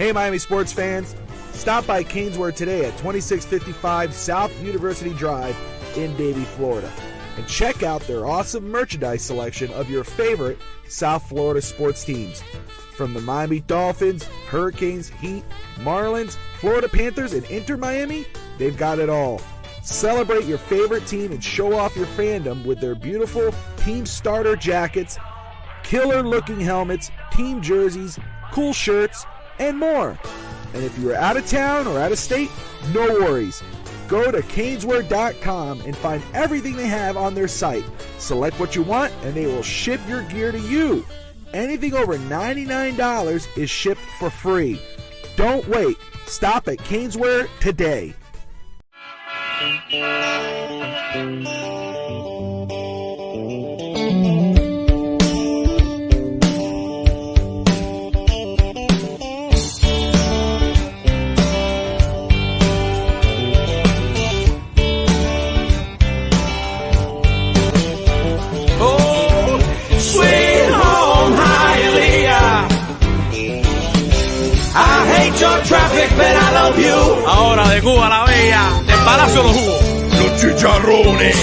Hey, Miami sports fans. Stop by Canesware today at 2655 South University Drive in Davie, Florida. And check out their awesome merchandise selection of your favorite South Florida sports teams. From the Miami Dolphins, Hurricanes, Heat, Marlins, Florida Panthers, and Inter Miami, they've got it all. Celebrate your favorite team and show off your fandom with their beautiful team starter jackets, killer-looking helmets, team jerseys, cool shirts, and more. And if you're out of town or out of state, no worries. Go to Canesware.com and find everything they have on their site. Select what you want, and they will ship your gear to you. Anything over $99 is shipped for free. Don't wait. Stop at Canesware today. Traffic, but I love you. Ahora de Cuba la Bella, del Palacio de los Jugos. Los chicharrones.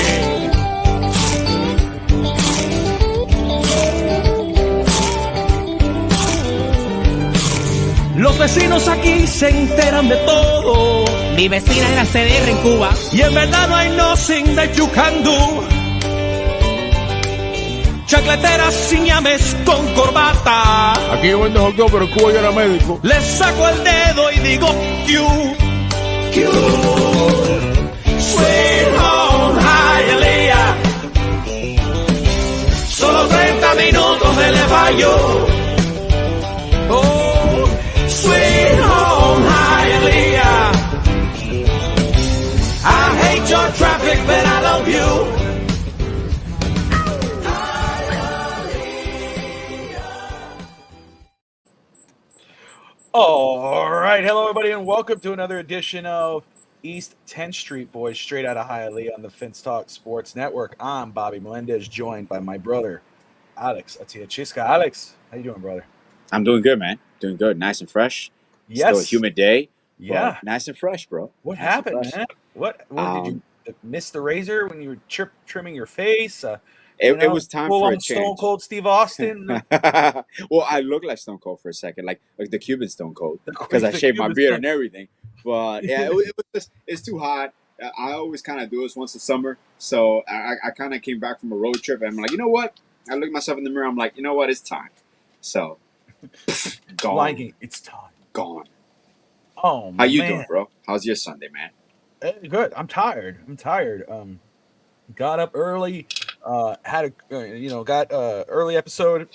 Los vecinos aquí se enteran de todo. Mi vecina era CDR en Cuba. Y en verdad no hay nothing that you can do. Chacleteras sin llames con corbata. Aquí yo vendo hot dog, pero en Cuba yo era médico. Le saco el dedo y digo Q. Sweet home Hialeah. Solo 30 minutos de Le Fallo. Oh, sweet home Hialeah. I hate your traffic, but I love you. All right. Hello, everybody, and welcome to another edition of East 10th Street Boys, straight out of Hialeah on the Finns Talk Sports Network. I'm Bobby Melendez, joined by my brother, Alex Atiachisca. Alex, how you doing, brother? I'm doing good, man. Doing good. Nice and fresh. Yes. Still a humid day. Yeah. Nice and fresh, bro. What nice happened, man? What did you miss the razor when you were trimming your face? It was time for a change. Stone Cold Steve Austin. Well, I look like Stone Cold for a second, like the Cuban Stone Cold, because I shaved my beard and everything. But yeah, it's too hot. I always kind of do this once a summer, so I kind of came back from a road trip, and I'm like, you know what? I look myself in the mirror. I'm like, you know what? It's time. So gone. Like it's time. Gone. Oh, how you doing, bro? How's your Sunday, man? Good. I'm tired. Got up early. Had a got early episode.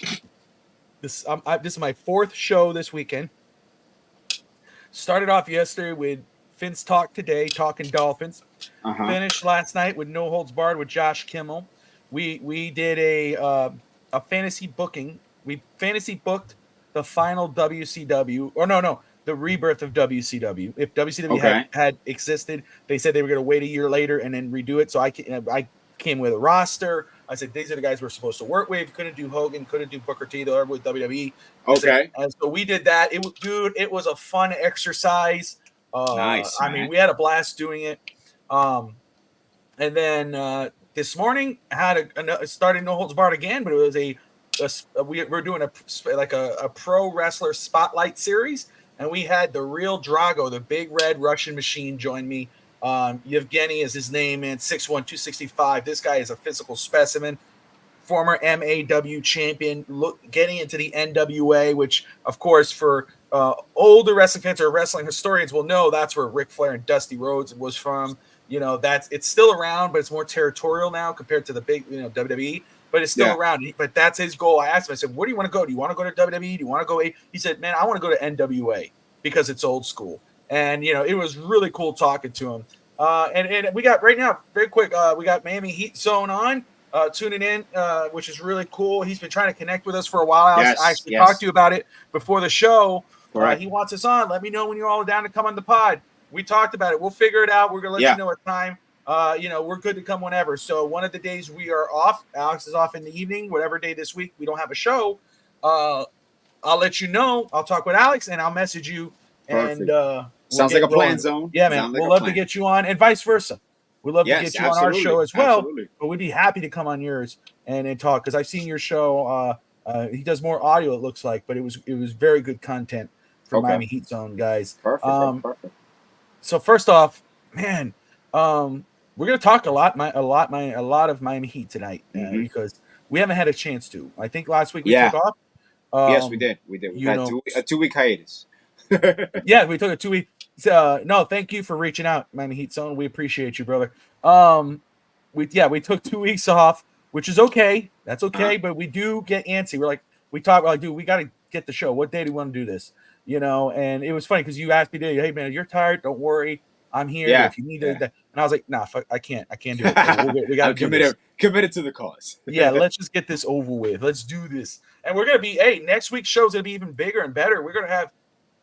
This is my fourth show this weekend. Started off yesterday with Finns Talk today, talking Dolphins. Finished last night with No Holds Barred with Josh Kimmel. We did a fantasy booking. We fantasy booked the final WCW, or no, the rebirth of WCW. If WCW had existed, they said they were going to wait a year later and then redo it. So I came with a roster. I said, these are the guys we're supposed to work with. Couldn't do Hogan, couldn't do Booker T, though, with WWE. And so we did that. It was a fun exercise. Nice. I mean, we had a blast doing it. And then this morning I started No Holds Barred again, but it was we're doing a pro wrestler spotlight series. And we had the real Drago, the big red Russian machine, join me. Yevgeny is his name, man. 6'1", 265. This guy is a physical specimen. Former MAW champion, getting into the NWA, which, of course, for older wrestling fans or wrestling historians will know that's where Ric Flair and Dusty Rhodes was from. You know, it's still around, but it's more territorial now compared to the big, WWE. But it's still around. But that's his goal. I asked him, I said, where do you want to go? Do you want to go to WWE? Do you want to go? He said, man, I want to go to NWA because it's old school. And, it was really cool talking to him. And we got right now, very quick, we got Miami Heat Zone on, tuning in, which is really cool. He's been trying to connect with us for a while. I actually talked to you about it before the show. He wants us on. Let me know when you're all down to come on the pod. We talked about it. We'll figure it out. We're going to let you know at time. We're good to come whenever. So one of the days we are off, Alex is off in the evening, whatever day this week we don't have a show. I'll let you know. I'll talk with Alex and I'll message you. And Perfect. we'll Sounds get like a plan, going. Zone. Yeah, man. Sounds like We'll a love to plan. get you on, and vice versa. We'd love to Yes, get you on our show absolutely. as well. Absolutely. But we'd be happy to come on yours and talk, because I've seen your show. He does more audio, it looks like, but it was very good content for Okay. Miami Heat Zone guys. Perfect. bro, perfect. So first off, man, we're gonna talk a lot of Miami Heat tonight Mhm. because we haven't had a chance to. I think last week we Yeah. took off. Yes, we did. We did. We you had know- a 2-week hiatus. Yeah, we took a 2 week. No, thank you for reaching out, Miami Heat Zone. We appreciate you, brother. We took 2 weeks off, which is okay. That's okay, but we do get antsy. We're like, we talk, dude, we got to get the show. What day do you want to do this? And it was funny because you asked me today, hey man, you're tired. Don't worry, I'm here. Yeah, If you need yeah. and I was like, nah, fuck, I can't do it. We got to I'm do this. committed to the cause. Yeah, let's just get this over with. Let's do this. And we're gonna be next week's show is gonna be even bigger and better. We're gonna have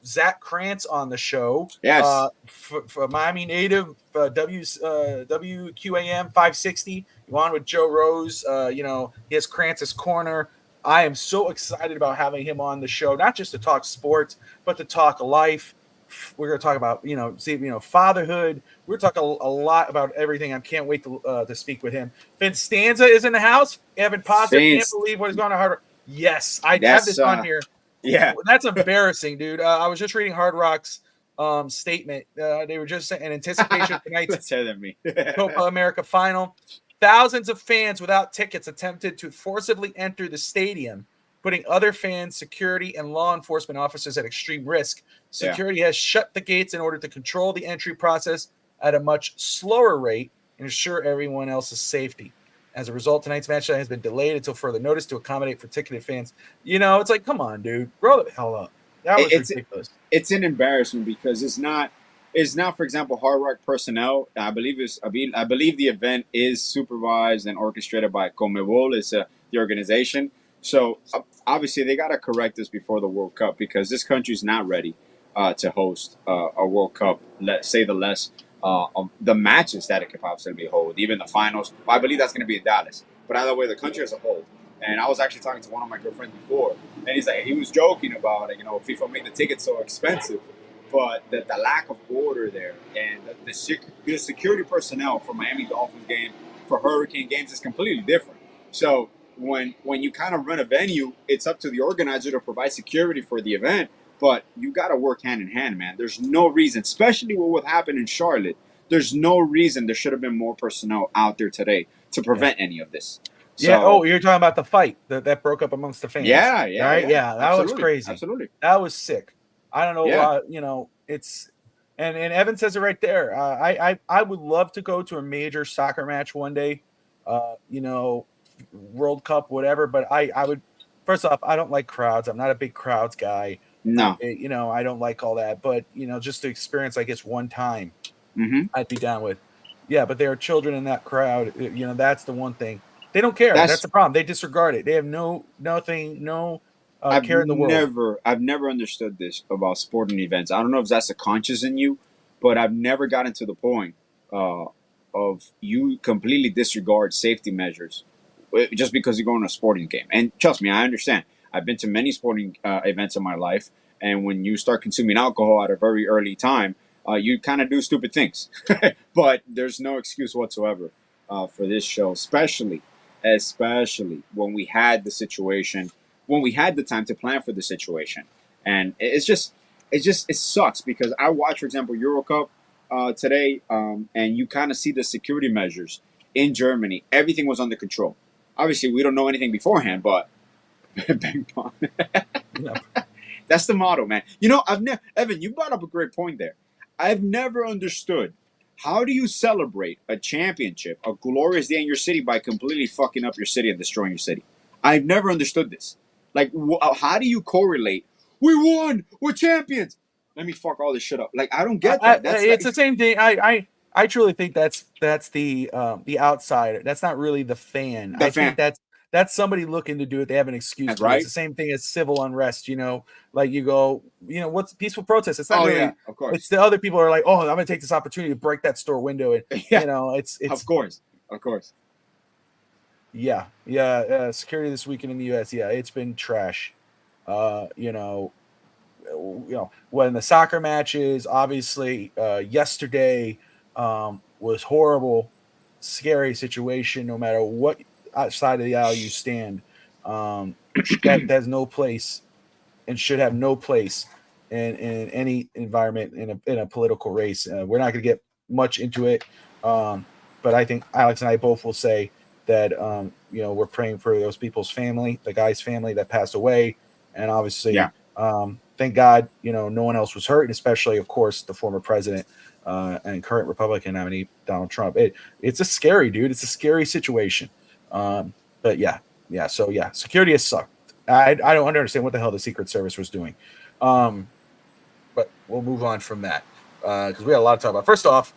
Zach Krantz on the show. Yes. For Miami native, WQAM 560. You on with Joe Rose. He has Krantz's Corner. I am so excited about having him on the show, not just to talk sports, but to talk life. We're going to talk about, fatherhood. We're talking a lot about everything. I can't wait to speak with him. Vince Stanza is in the house. Evan Positive can't believe what is going on Hard Rock. Yes, I have this on here. Yeah. That's embarrassing, dude. I was just reading Hard Rock's statement. They were just in anticipation of tonight's Let's hear that me. Copa America final. Thousands of fans without tickets attempted to forcibly enter the stadium, putting other fans, security, and law enforcement officers at extreme risk. Security has shut the gates in order to control the entry process at a much slower rate and ensure everyone else's safety. As a result, tonight's match has been delayed until further notice to accommodate for ticketed fans. It's like, come on, dude, grow the hell up. That was ridiculous. It's an embarrassment because it's not, for example, Hard Rock personnel. I believe the event is supervised and orchestrated by CONMEBOL. It's the organization. So obviously they got to correct this before the World Cup because this country's not ready to host a World Cup. Let's say the less the matches that it could possibly hold, even the finals. I believe that's going to be in Dallas. But either way, the country as a whole. And I was actually talking to one of my good friends before, and he was joking about FIFA made the tickets so expensive, but the lack of order there and the security personnel for Miami Dolphins game, for Hurricane games is completely different. So when you kind of run a venue, it's up to the organizer to provide security for the event, but you got to work hand in hand, man. There's no reason, especially with what happened in Charlotte, there's no reason there should have been more personnel out there today to prevent any of this. So, yeah. You're talking about the fight that broke up amongst the fans. Yeah. Right? Yeah. That was crazy. Absolutely. That was sick. I don't know. It's and Evan says it right there. I would love to go to a major soccer match one day. World Cup, whatever. But I would. First off, I don't like crowds. I'm not a big crowds guy. No. I don't like all that. But just to experience, I guess, one time, I'd be down with. Yeah, but there are children in that crowd. That's the one thing. They don't care. That's the problem. They disregard it. They have no care in the world. I've never understood this about sporting events. I don't know if that's a conscious in you, but I've never gotten to the point of you completely disregard safety measures just because you're going to a sporting game. And trust me, I understand. I've been to many sporting events in my life, and when you start consuming alcohol at a very early time, you kind of do stupid things. But there's no excuse whatsoever for this show, especially when we had the situation, when we had the time to plan for the situation. And it sucks because I watched, for example, Euro Cup today, and you kind of see the security measures in Germany. Everything was under control. Obviously, we don't know anything beforehand, but bang bong. That's the motto, man. Evan, you brought up a great point there. I've never understood. How do you celebrate a championship, a glorious day in your city by completely fucking up your city and destroying your city? I've never understood this. Like, how do you correlate? We won! We're champions! Let me fuck all this shit up. Like, I don't get that. It's the same thing. I truly think that's the outsider. That's not really the fan. I think that's somebody looking to do it. They have an excuse. That's right. It's the same thing as civil unrest. Like you go, what's peaceful protest? It's not really. Yeah, of course. It's the other people are like, oh, I'm going to take this opportunity to break that store window. And it's of course. Yeah. Security this weekend in the U.S. Yeah, it's been trash. You know, when the soccer matches, obviously, yesterday was horrible, scary situation. No matter what side of the aisle you stand, that has no place and should have no place in any environment in a political race. We're not going to get much into it, but I think Alex and I both will say that you know, we're praying for those people's family, the guy's family that passed away, and obviously, Yeah. thank God, you know, no one else was hurt, and especially, of course, the former president and current Republican nominee Donald Trump. It's a scary dude. It's a scary situation. But yeah. So yeah, security has sucked. I don't understand what the hell the Secret Service was doing. But we'll move on from that because we had a lot to talk about. First off,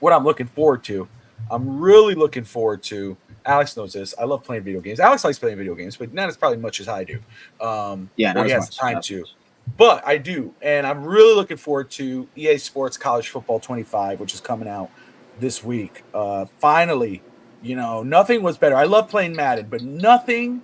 what I'm looking forward to, I'm really looking forward to. Alex knows this. I love playing video games. Alex likes playing video games, but not as probably much as I do. Yeah, or not he as has much. time Not to. as much. But I do, and I'm really looking forward to EA Sports College Football 25, which is coming out this week. Finally, you know, nothing was better. I love playing Madden, but nothing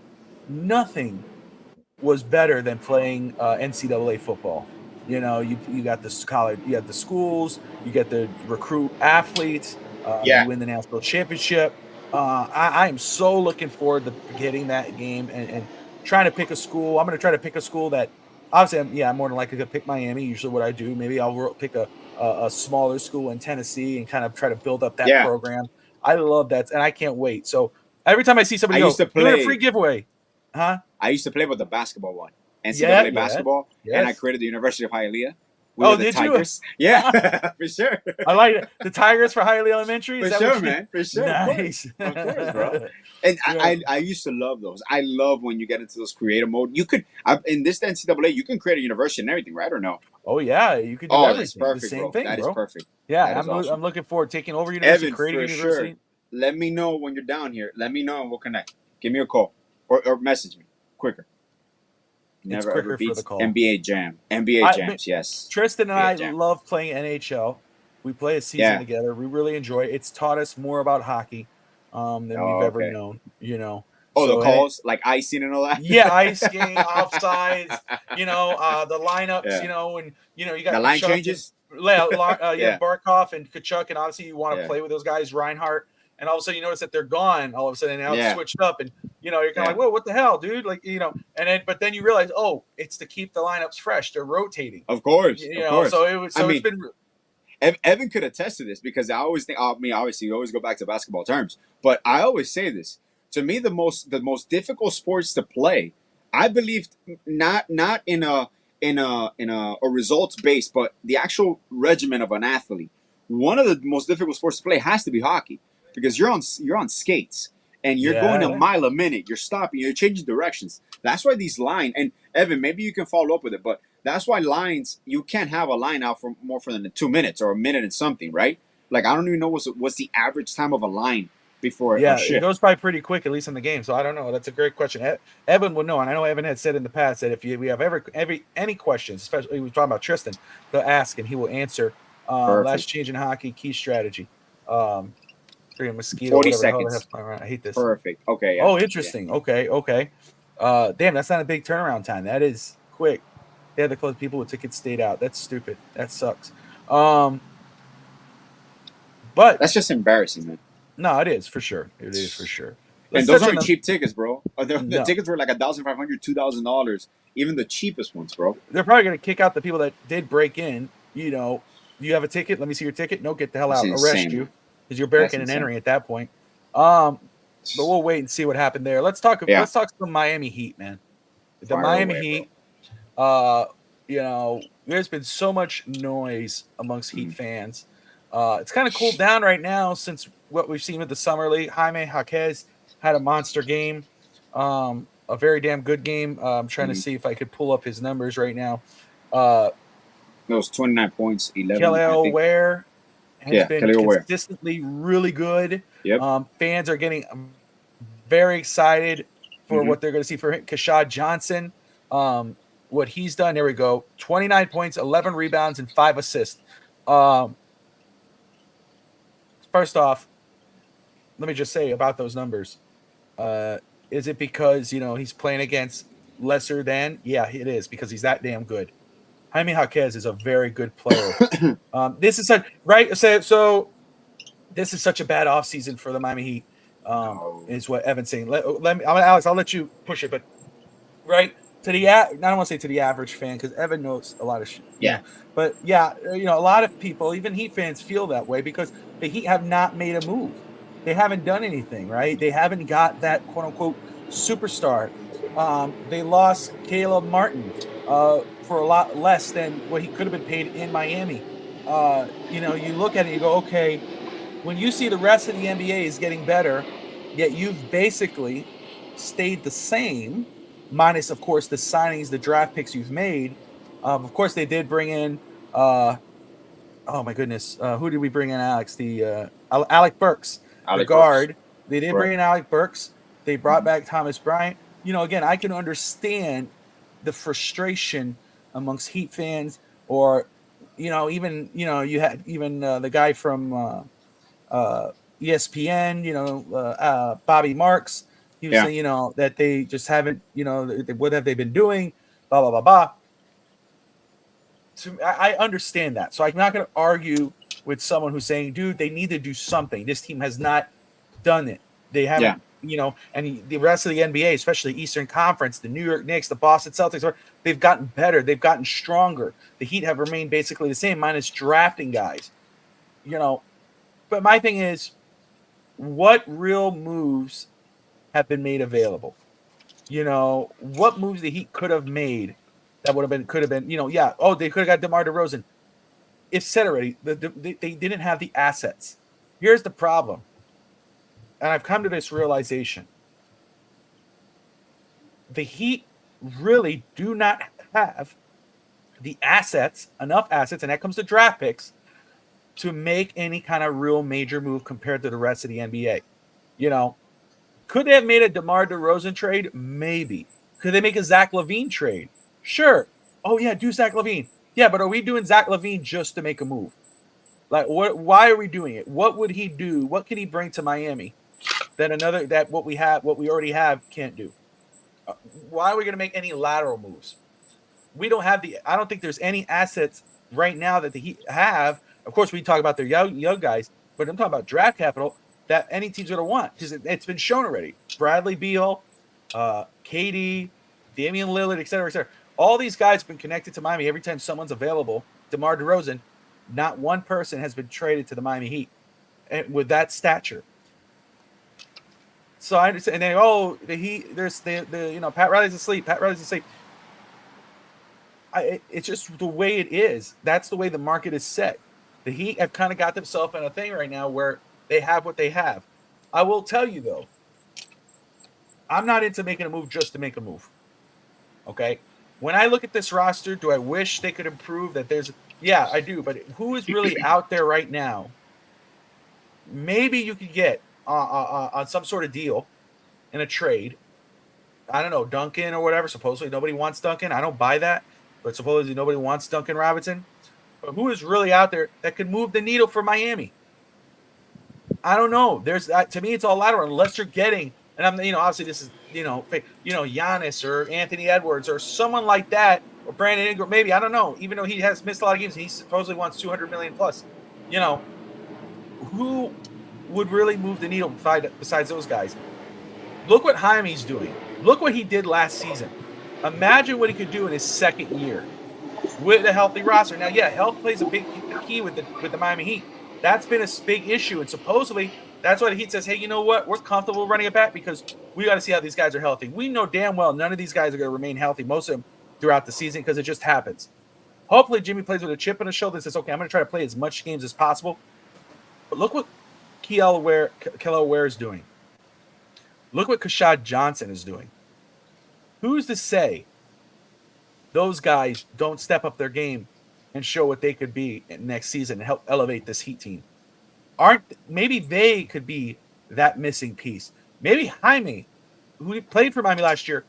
was better than playing NCAA football. You know, you got the college, you got the schools, you get the recruit athletes, Yeah. you win the national championship. I am so looking forward to getting that game and trying to pick a school. I'm going to try to pick a school that obviously, I'm more than likely to pick Miami. Usually, what I do, maybe I'll pick a smaller school in Tennessee and kind of try to build up that Yeah. program. I love that, and I can't wait. So every time I see somebody I used to doing a play- free giveaway, huh? I used to play with the basketball one, NCAA Yeah, basketball, and I yes. created the University of Hialeah. Oh, were the did you? Tigers. Yeah, for sure. I like it. The Tigers for Hialeah Elementary. For Is that sure, what you- man. For sure. Nice, Of course, bro. And I used to love those. I love when you get into those creative mode. You could in this NCAA, you can create a university and everything, right or no? Oh yeah, you could do Oh, everything. that's perfect, the same bro. thing, That is bro. perfect. Yeah, That is awesome. I'm looking forward to taking over university, Evan, creating for a university. sure. Let me know when you're down here. Let me know and we'll connect. Give me a call or message me quicker. Never quicker ever for the beats call. NBA Jam. NBA I- Jams, yes. Tristan and Yeah, I Jam. love playing NHL. We play a season Yeah. together. We really enjoy it. It's taught us more about hockey than Oh, we've ever okay. known. You know. Oh, So, the calls, like icing and all that? Yeah, ice skating, offsides. You know, the lineups. Yeah. You know, and you know you got The line Kachuk changes? And, Yeah. Barkov and Kachuk, and obviously you want to Yeah. play with those guys, Reinhardt. And all of a sudden you notice that they're gone. All of a sudden now Yeah. it's switched up, and you know you're kind of Yeah. like, whoa, what the hell, dude? Like, you know, but then you realize, oh, it's to keep the lineups fresh. They're rotating. Of course. You of know, course. so it was. So I it's been. Evan could attest to this because I always think, obviously, you always go back to basketball terms, but I always say this. To me, the most difficult sports to play, I believe, not in a results based, but the actual regimen of an athlete. One of the most difficult sports to play has to be hockey because you're on skates and you're going a Yeah. mile a minute. You're stopping. You're changing directions. That's why these lines, and Evan, maybe you can follow up with it, but that's why lines, you can't have a line out for more than 2 minutes or a minute and something, right? Like, I don't even know what's the average time of a line before Yeah, a it shift. goes by pretty quick, at least in the game. So I don't know. That's a great question. Evan would know, and I know Evan had said in the past that if we have any questions, especially we were talking about Tristan, to ask and he will answer. Perfect. Last change in hockey, key strategy. Freaking mosquito. 40 whatever the hell they seconds. have flying around. I hate this. Perfect. Okay. Yeah. Oh, interesting. Okay. Damn, that's not a big turnaround time. That is quick. They had to close. People with tickets stayed out. That's stupid. That sucks. But That's just embarrassing, man. no, it is for sure. It is for sure. And Let's those touch on aren't cheap tickets, bro. The No. tickets were like $1,500, $2,000. Even the cheapest ones, bro. They're probably going to kick out the people that did break in. You know, you have a ticket. Let me see your ticket. No, get the hell That's out. insane. Arrest you because you're breaking and insane. entering at that point. But we'll wait and see what happened there. Let's talk. Yeah. Let's talk some Miami Heat, man. The Fire Miami away, Heat. You know, there's been so much noise amongst Heat fans. It's kind of cooled down right now since what we've seen with the summer league. Jaime Jaquez had a monster game, a very damn good game. I'm trying to see if I could pull up his numbers right now. Those 29 points, 11. Kelly I think. Ware has Yeah, been Kelly Ware. consistently really good. Yep. Fans are getting very excited for what they're going to see for him. Kashad Johnson, what he's done. There we go. 29 points, 11 rebounds, and 5 assists. First off, let me just say about those numbers. Is it because, you know, he's playing against lesser than? Yeah, it is, because he's that damn good. Jaime Jaquez is a very good player. This is such right. So this is such a bad offseason for the Miami Heat. Is what Evan's saying. Let me, Alex, I'll let you push it, but right to the I don't want to say to the average fan, because Evan knows a lot of shit. Yeah. But yeah, a lot of people, even Heat fans, feel that way because the Heat have not made a move. They haven't done anything, right? They haven't got that quote unquote superstar. They lost Caleb Martin for a lot less than what he could have been paid in Miami. You look at it and you go, okay, when you see the rest of the NBA is getting better, yet you've basically stayed the same, minus, of course, the signings, the draft picks you've made. Of course, they did bring in, oh my goodness, who did we bring in, Alex? The Alec Burks, the guard. They did bring in Alec Burks. They brought back Thomas Bryant. Again, I can understand the frustration amongst Heat fans, or even you had even the guy from ESPN, Bobby Marks. He was saying, that they just haven't, what have they been doing? Blah blah blah blah. I understand that, so I'm not going to argue with someone who's saying, dude, they need to do something. This team has not done it. They haven't. And the rest of the NBA, especially Eastern Conference, the New York Knicks, the Boston Celtics, they've gotten better. They've gotten stronger. The Heat have remained basically the same, minus drafting guys. But my thing is, what real moves have been made available? What moves the Heat could have made that could have been, they could have got DeMar DeRozan. It's said already. They didn't have the assets. Here's the problem. And I've come to this realization. The Heat really do not have the assets, enough assets, and that comes to draft picks, to make any kind of real major move compared to the rest of the NBA. Could they have made a DeMar DeRozan trade? Maybe. Could they make a Zach LaVine trade? Sure. Oh, yeah, do Zach LaVine. Yeah, but are we doing Zach LaVine just to make a move? Like, why are we doing it? What would he do? What could he bring to Miami that what we already have can't do? Why are we going to make any lateral moves? We don't have I don't think there's any assets right now that the Heat have. Of course, we talk about their young guys, but I'm talking about draft capital that any team's going to want, because it's been shown already. Bradley Beal, KD, Damian Lillard, et cetera, et cetera. All these guys have been connected to Miami every time someone's available. DeMar DeRozan, not one person has been traded to the Miami Heat and with that stature. So I understand. And then, the Heat, there's Pat Riley's asleep. Pat Riley's asleep. It's just the way it is. That's the way the market is set. The Heat have kind of got themselves in a thing right now where they have what they have. I will tell you, though, I'm not into making a move just to make a move. Okay? When I look at this roster, do I wish they could improve? Yeah, I do. But who is really out there right now? Maybe you could get on some sort of deal in a trade. I don't know, Duncan or whatever. Supposedly nobody wants Duncan. I don't buy that. But supposedly nobody wants Duncan Robinson. But who is really out there that could move the needle for Miami? I don't know. To me, it's all lateral unless you're getting, and I'm, obviously this is, Giannis or Anthony Edwards or someone like that, or Brandon Ingram, maybe, I don't know. Even though he has missed a lot of games, he supposedly wants $200 million plus. Who would really move the needle besides those guys? Look what Jaime's doing. Look what he did last season. Imagine what he could do in his second year with a healthy roster. Now, yeah, health plays a big key with the Miami Heat. That's been a big issue, and supposedly that's why the Heat says, hey, you know what? We're comfortable running it back because we got to see how these guys are healthy. We know damn well none of these guys are going to remain healthy, most of them, throughout the season, because it just happens. Hopefully, Jimmy plays with a chip on his shoulder and says, okay, I'm going to try to play as much games as possible. But look what Kelly Ware is doing. Look what Kashad Johnson is doing. Who's to say those guys don't step up their game and show what they could be next season and help elevate this Heat team? Maybe they could be that missing piece. Maybe Jaime, who played for Miami last year,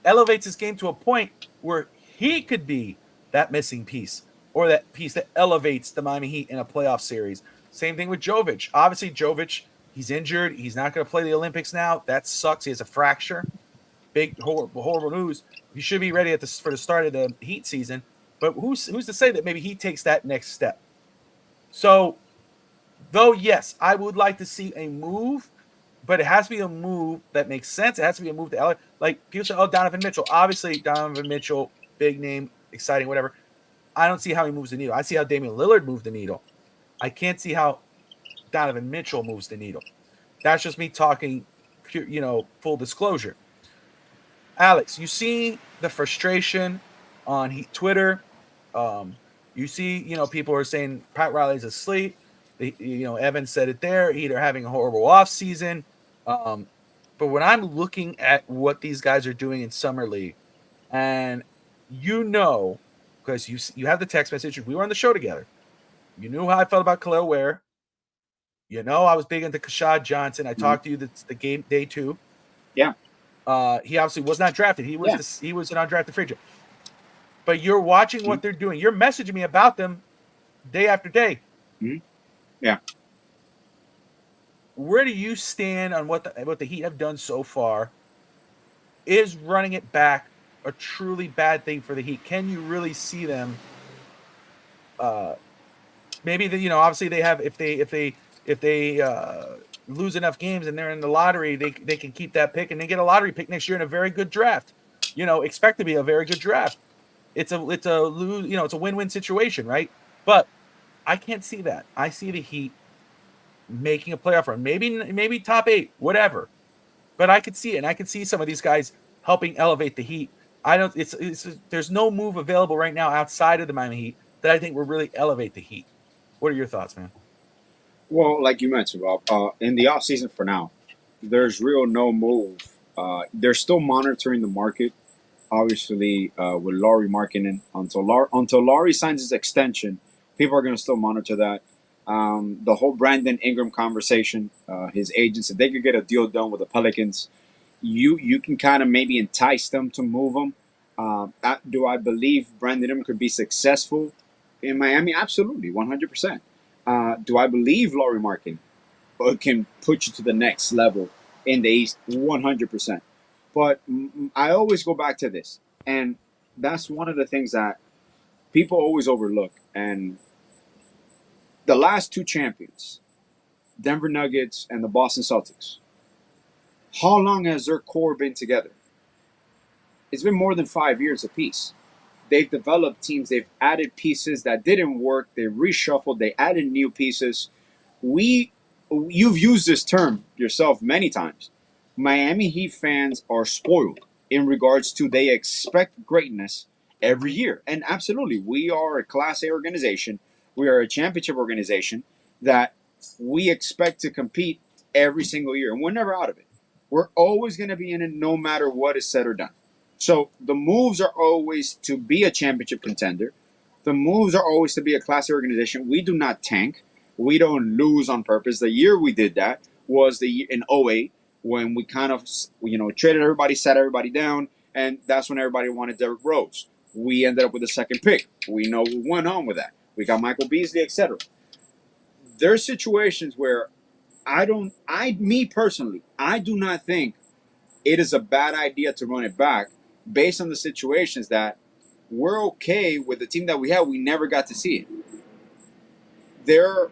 elevates his game to a point where he could be that missing piece, or that piece that elevates the Miami Heat in a playoff series. Same thing with Jovic. Obviously, Jovic, he's injured. He's not going to play the Olympics now. That sucks. He has a fracture. big horrible news. He should be ready for the start of the Heat season. But who's to say that maybe he takes that next step? So, though, yes, I would like to see a move, but it has to be a move that makes sense. It has to be a move to LA. Like people say, oh, Donovan Mitchell. Obviously, Donovan Mitchell, big name, exciting, whatever. I don't see how he moves the needle. I see how Damian Lillard moved the needle. I can't see how Donovan Mitchell moves the needle. That's just me talking, full disclosure. Alex, you see the frustration on Twitter. You see, people are saying Pat Riley's asleep. Evan said it there. They're having a horrible offseason. But when I'm looking at what these guys are doing in Summer League, and because you have the text message, we were on the show together. You knew how I felt about Khalil Ware. I was big into Kashad Johnson. I talked to you the game day 2. Yeah. He obviously was not drafted. He was he was an undrafted free agent. But you're watching what they're doing. You're messaging me about them day after day. Mm-hmm. Yeah. Where do you stand on what the Heat have done so far? Is running it back a truly bad thing for the Heat? Can you really see them? Maybe obviously they have if they lose enough games and they're in the lottery, they can keep that pick and they get a lottery pick next year in a very good draft. Expect to be a very good draft. It's a win-win situation, right? But I can't see that. I see the Heat making a playoff run, maybe top 8, whatever. But I could see it, and I could see some of these guys helping elevate the Heat. There's no move available right now outside of the Miami Heat that I think will really elevate the Heat. What are your thoughts, man? Well, like you mentioned, Rob, in the offseason for now, there's no move. They're still monitoring the market, obviously, with Lauri Markkanen. Until Lauri signs his extension, people are going to still monitor that. The whole Brandon Ingram conversation, his agents, if they could get a deal done with the Pelicans, you can kind of maybe entice them to move him. Do I believe Brandon Ingram could be successful in Miami? Absolutely, 100%. Do I believe Lauri Markkanen can put you to the next level in the East? 100%. But I always go back to this, and that's one of the things that people always overlook. And the last 2 champions, Denver Nuggets and the Boston Celtics, how long has their core been together? It's been more than 5 years apiece. They've developed teams. They've added pieces that didn't work. They reshuffled. They added new pieces. You've used this term yourself many times. Miami Heat fans are spoiled in regards to they expect greatness every year. And absolutely, we are a Class A organization. We are a championship organization that we expect to compete every single year. And we're never out of it. We're always going to be in it no matter what is said or done. So the moves are always to be a championship contender. The moves are always to be a Class A organization. We do not tank. We don't lose on purpose. The year we did that was in 08 when we kind of, traded everybody, sat everybody down, and that's when everybody wanted Derrick Rose. We ended up with the second pick. We know we went on with that. We got Michael Beasley, etc. There's situations where me personally, I do not think it is a bad idea to run it back based on the situations that we're okay with the team that we have. We never got to see it.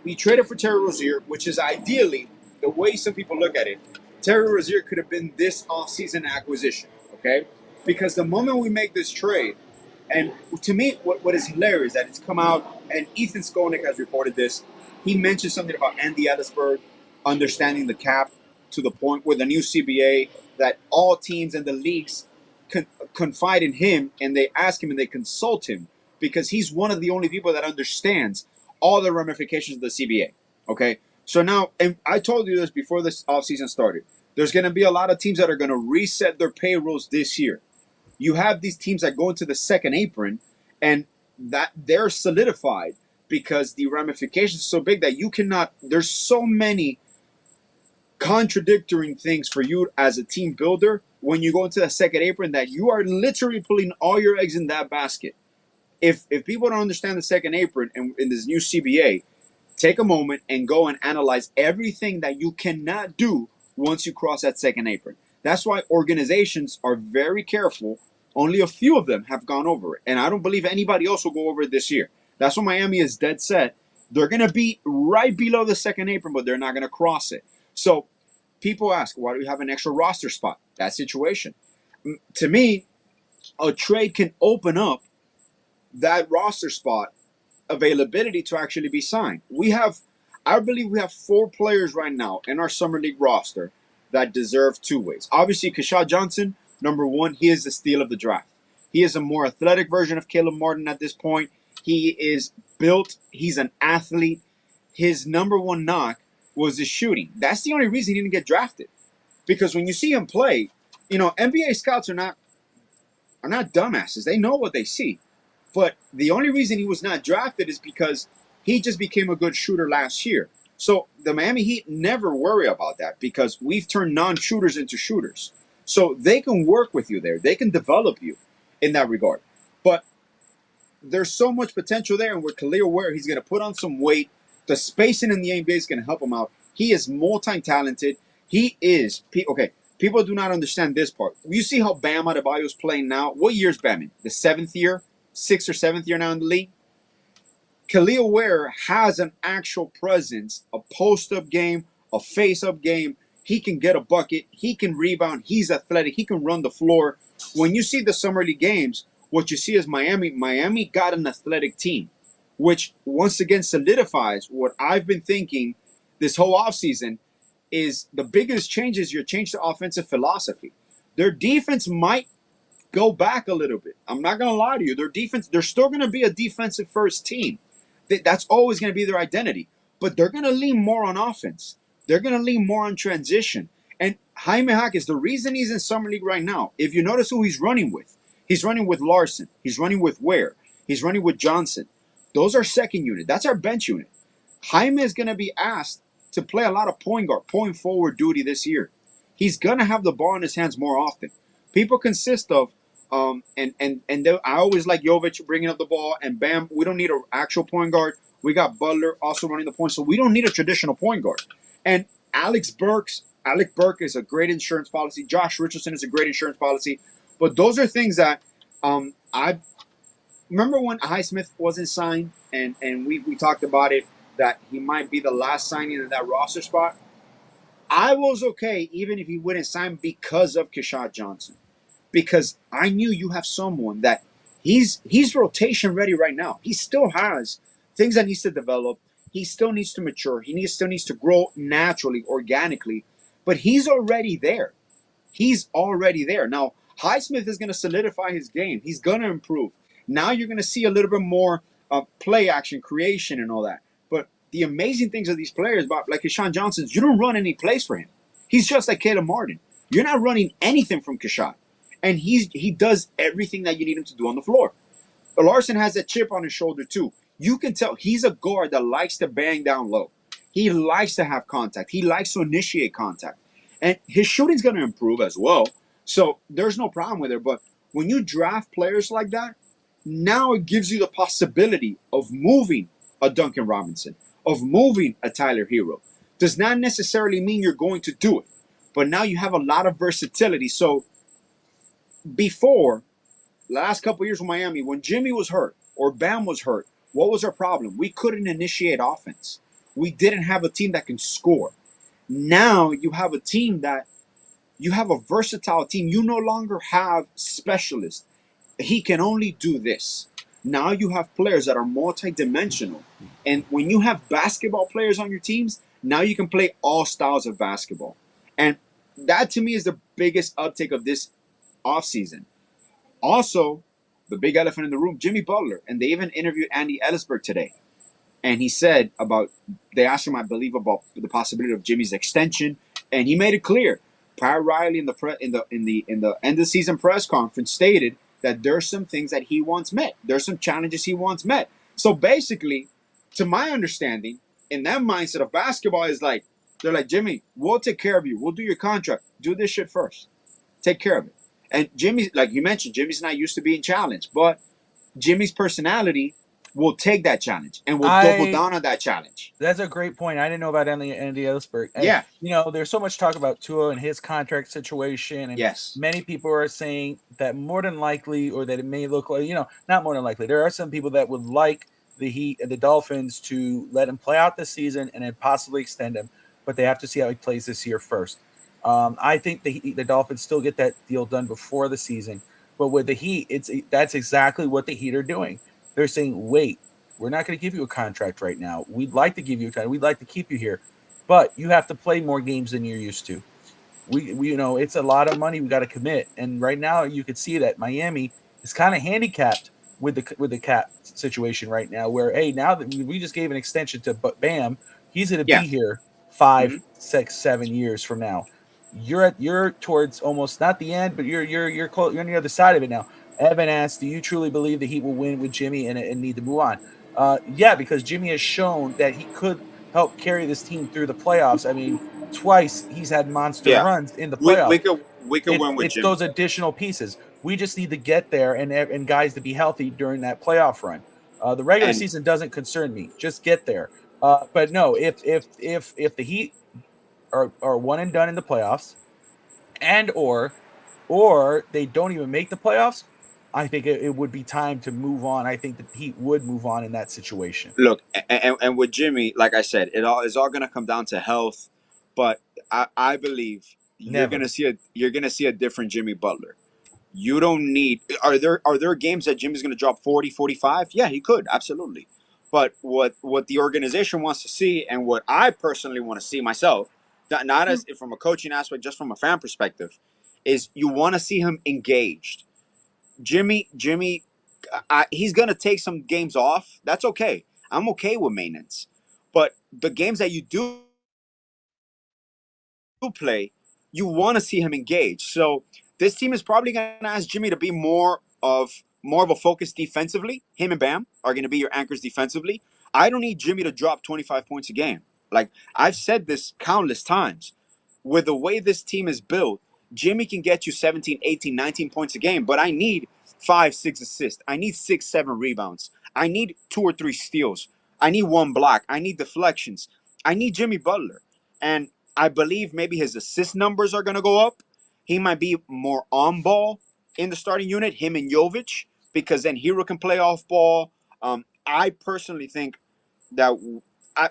We traded for Terry Rozier, which is ideally, the way some people look at it, Terry Rozier could have been this offseason acquisition, okay? Because the moment we make this trade, and to me, what is hilarious that it's come out, and Ethan Skolnick has reported this, he mentioned something about Andy Ellisberg understanding the cap to the point with the new CBA that all teams in the leagues confide in him and they ask him and they consult him because he's one of the only people that understands all the ramifications of the CBA. Okay, so now, and I told you this before this offseason started, there's going to be a lot of teams that are going to reset their payrolls this year. You have these teams that go into the second apron and that they're solidified because the ramifications are so big that you cannot, there's so many contradictory things for you as a team builder when you go into the second apron that you are literally putting all your eggs in that basket. If people don't understand the second apron and in this new CBA, take a moment and go and analyze everything that you cannot do once you cross that second apron. That's why organizations are very careful. Only a few of them have gone over it. And I don't believe anybody else will go over it this year. That's why Miami is dead set. They're going to be right below the second apron, but they're not going to cross it. So people ask, why do we have an extra roster spot? That situation. To me, a trade can open up that roster spot availability to actually be signed. I believe we have 4 players right now in our Summer League roster that deserve 2 ways. Obviously, Keshad Johnson, number 1, he is the steal of the draft. He is a more athletic version of Caleb Martin at this point. He is built. He's an athlete. His number 1 knock was his shooting. That's the only reason he didn't get drafted. Because when you see him play, NBA scouts are not dumbasses. They know what they see. But the only reason he was not drafted is because he just became a good shooter last year. So the Miami Heat never worry about that because we've turned non-shooters into shooters. So they can work with you there. They can develop you in that regard. But there's so much potential there, and with Khalil Ware, he's going to put on some weight. The spacing in the NBA is going to help him out. He is multi-talented. He is okay. People do not understand this part. You see how Bam Adebayo is playing now. What year is Bam in? The 7th year, 6th or 7th year now in the league. Khalil Ware has an actual presence, a post-up game, a face-up game. He can get a bucket. He can rebound. He's athletic. He can run the floor. When you see the Summer League games, what you see is Miami. Miami got an athletic team, which once again solidifies what I've been thinking this whole offseason is the biggest change is your change to offensive philosophy. Their defense might go back a little bit. I'm not going to lie to you. Their defense, they're still going to be a defensive first team. That's always going to be their identity. But they're going to lean more on offense. They're going to lean more on transition. And Jaime Jaquez, the reason he's in Summer League right now, if you notice who he's running with Larson. He's running with Ware. He's running with Johnson. Those are second unit. That's our bench unit. Jaime is going to be asked to play a lot of point guard, point forward duty this year. He's going to have the ball in his hands more often. People consist of, I always like Jovic bringing up the ball, and Bam, we don't need an actual point guard. We got Butler also running the point, so we don't need a traditional point guard. And Alec Burke is a great insurance policy. Josh Richardson is a great insurance policy. But those are things that I remember when Highsmith wasn't signed, and we talked about it, that he might be the last signing of that roster spot. I was okay even if he wouldn't sign because of Keshad Johnson. Because I knew you have someone that he's rotation ready right now. He still has things that needs to develop. He still needs to mature. Still needs to grow naturally, organically. But he's already there. He's already there. Now, Highsmith is going to solidify his game. He's going to improve. Now you're going to see a little bit more play action, creation, and all that. But the amazing things of these players, like Keshad Johnson, you don't run any plays for him. He's just like Caleb Martin. You're not running anything from Keshad. And he does everything that you need him to do on the floor. Larson has a chip on his shoulder too. You can tell he's a guard that likes to bang down low. He likes to have contact. He likes to initiate contact. And his shooting's going to improve as well. So there's no problem with it. But when you draft players like that, now it gives you the possibility of moving a Duncan Robinson, of moving a Tyler Hero. Does not necessarily mean you're going to do it. But now you have a lot of versatility. So before, last couple of years with Miami, when Jimmy was hurt or Bam was hurt, what was our problem? We couldn't initiate offense. We didn't have a team that can score. Now you have a team that you have a versatile team. You no longer have specialists. He can only do this. Now you have players that are multidimensional. And when you have basketball players on your teams, now you can play all styles of basketball. And that to me is the biggest uptake of this offseason. Also, the big elephant in the room, Jimmy Butler. And they even interviewed Andy Ellisberg today. And he said they asked him, I believe, about the possibility of Jimmy's extension. And he made it clear. Pat Riley in the end of season press conference stated that there's some things that he wants met. There's some challenges he wants met. So basically, to my understanding, in that mindset of basketball is like, they're like, Jimmy, we'll take care of you. We'll do your contract. Do this shit first. Take care of it. And Jimmy, like you mentioned, Jimmy's not used to being challenged. But Jimmy's personality will take that challenge and will double down on that challenge. That's a great point. I didn't know about Andy Ellsberg. Yeah. You know, there's so much talk about Tua and his contract situation, and Yes. many people are saying that more than likely, or that it may look like, not more than likely. There are some people that would like the Heat and the Dolphins to let him play out this season and then possibly extend him, but they have to see how he plays this year first. I think the Dolphins still get that deal done before the season, but with the Heat, that's exactly what the Heat are doing. They're saying, wait, we're not going to give you a contract right now. We'd like to give you a contract. We'd like to keep you here, but you have to play more games than you're used to. We it's a lot of money we got to commit, and right now you could see that Miami is kind of handicapped with the cap situation right now. Where now that we just gave an extension to Bam, he's going to be here 5, 6, 7 years from now. You're towards almost not the end, but you're close. You're on the other side of it now. Evan asked, "Do you truly believe the Heat will win with Jimmy and need to move on?" Yeah, because Jimmy has shown that he could help carry this team through the playoffs. I mean, twice he's had monster runs in the playoffs. We could win with it's Jimmy. Those additional pieces. We just need to get there and guys to be healthy during that playoff run. The regular season doesn't concern me. Just get there. But no, if the Heat are one and done in the playoffs, and or they don't even make the playoffs, I think it would be time to move on. I think the Heat would move on in that situation. Look, and with Jimmy, like I said, it's all going to come down to health. But I believe you're going to see a different Jimmy Butler. You don't need. Are there games that Jimmy's going to drop 40, 45? Yeah, he could, absolutely. But what the organization wants to see, and what I personally want to see myself, not as from a coaching aspect, just from a fan perspective, is you want to see him engaged. Jimmy, he's going to take some games off. That's okay. I'm okay with maintenance. But the games that you do play, you want to see him engaged. So this team is probably going to ask Jimmy to be more of a focus defensively. Him and Bam are going to be your anchors defensively. I don't need Jimmy to drop 25 points a game. Like, I've said this countless times. With the way this team is built, Jimmy can get you 17, 18, 19 points a game, but I need 5, 6 assists. I need 6, 7 rebounds. I need 2 or 3 steals. I need 1 block. I need deflections. I need Jimmy Butler. And I believe maybe his assist numbers are going to go up. He might be more on ball in the starting unit, him and Jovic, because then Hero can play off ball. I personally think that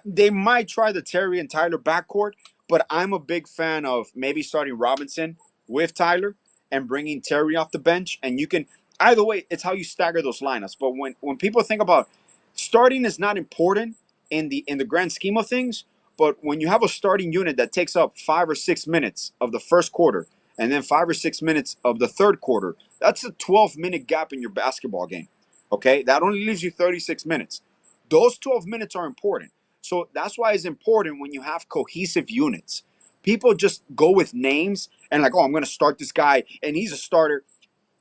they might try the Terry and Tyler backcourt, but I'm a big fan of maybe starting Robinson with Tyler and bringing Terry off the bench. And you can, either way, it's how you stagger those lineups. But when people think about starting is not important in the grand scheme of things, but when you have a starting unit that takes up 5 or 6 minutes of the first quarter and then 5 or 6 minutes of the third quarter, that's a 12-minute gap in your basketball game. Okay? That only leaves you 36 minutes. Those 12 minutes are important. So that's why it's important when you have cohesive units. People just go with names and like, oh, I'm going to start this guy and he's a starter.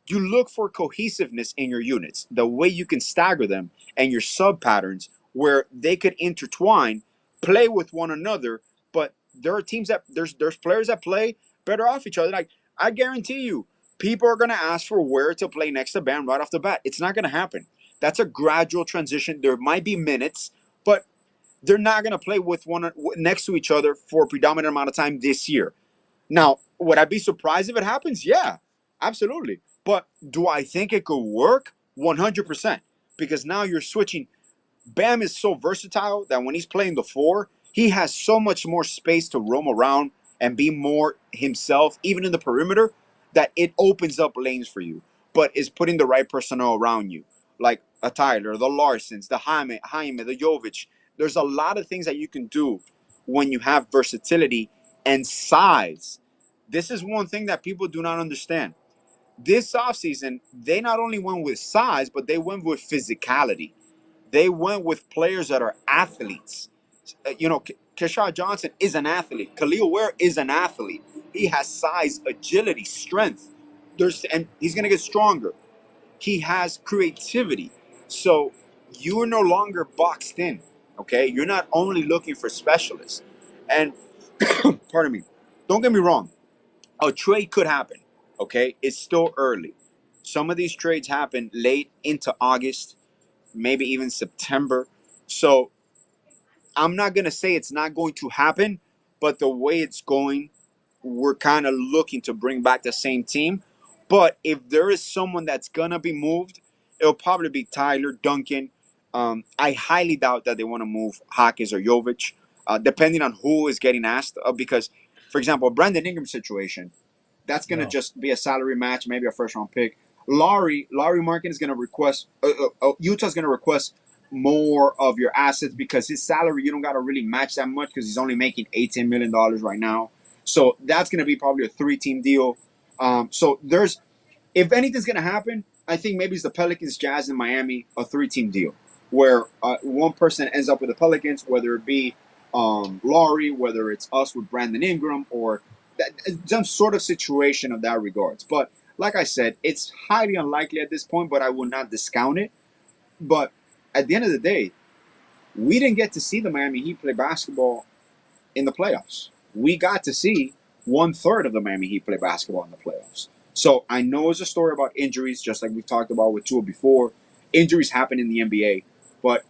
You look for cohesiveness in your units, the way you can stagger them and your sub patterns where they could intertwine, play with one another. But there are teams that there's players that play better off each other. Like, I guarantee you, people are going to ask for where to play next to Bam right off the bat. It's not going to happen. That's a gradual transition. There might be minutes, but they're not going to play with one next to each other for a predominant amount of time this year. Now, would I be surprised if it happens? Yeah, absolutely. But do I think it could work? 100%. Because now you're switching. Bam is so versatile that when he's playing the 4, he has so much more space to roam around and be more himself, even in the perimeter, that it opens up lanes for you. But is putting the right personnel around you, like a Tyler, the Larsons, the Jaime, the Jovic. There's a lot of things that you can do when you have versatility and size. This is one thing that people do not understand. This offseason, they not only went with size, but they went with physicality. They went with players that are athletes. Keshad Johnson is an athlete. Khalil Ware is an athlete. He has size, agility, strength. And he's going to get stronger. He has creativity. So you're no longer boxed in. Okay, you're not only looking for specialists. And pardon me, don't get me wrong, a trade could happen. Okay, it's still early. Some of these trades happen late into August. maybe even September. So I'm not going to say it's not going to happen, but the way it's going, we're kind of looking to bring back the same team. But if there is someone that's going to be moved, it'll probably be Tyler, Duncan. I highly doubt that they want to move Hawkins or Jovic, depending on who is getting asked. Because, for example, Brandon Ingram situation, that's going to just be a salary match, maybe a first-round pick. Lauri Markkanen is going to request Utah's going to request more of your assets because his salary you don't got to really match that much because he's only making $18 million right now. So that's going to be probably a 3-team deal. So there's, if anything's going to happen, I think maybe it's the Pelicans, Jazz, and Miami, a 3-team deal where one person ends up with the Pelicans, whether it be Lauri, whether it's us with Brandon Ingram, or some sort of situation of that regards. But like I said, it's highly unlikely at this point, but I will not discount it. But at the end of the day, we didn't get to see the Miami Heat play basketball in the playoffs. We got to see 1/3 of the Miami Heat play basketball in the playoffs. So I know it's a story about injuries, just like we've talked about with Tua before. Injuries happen in the NBA, but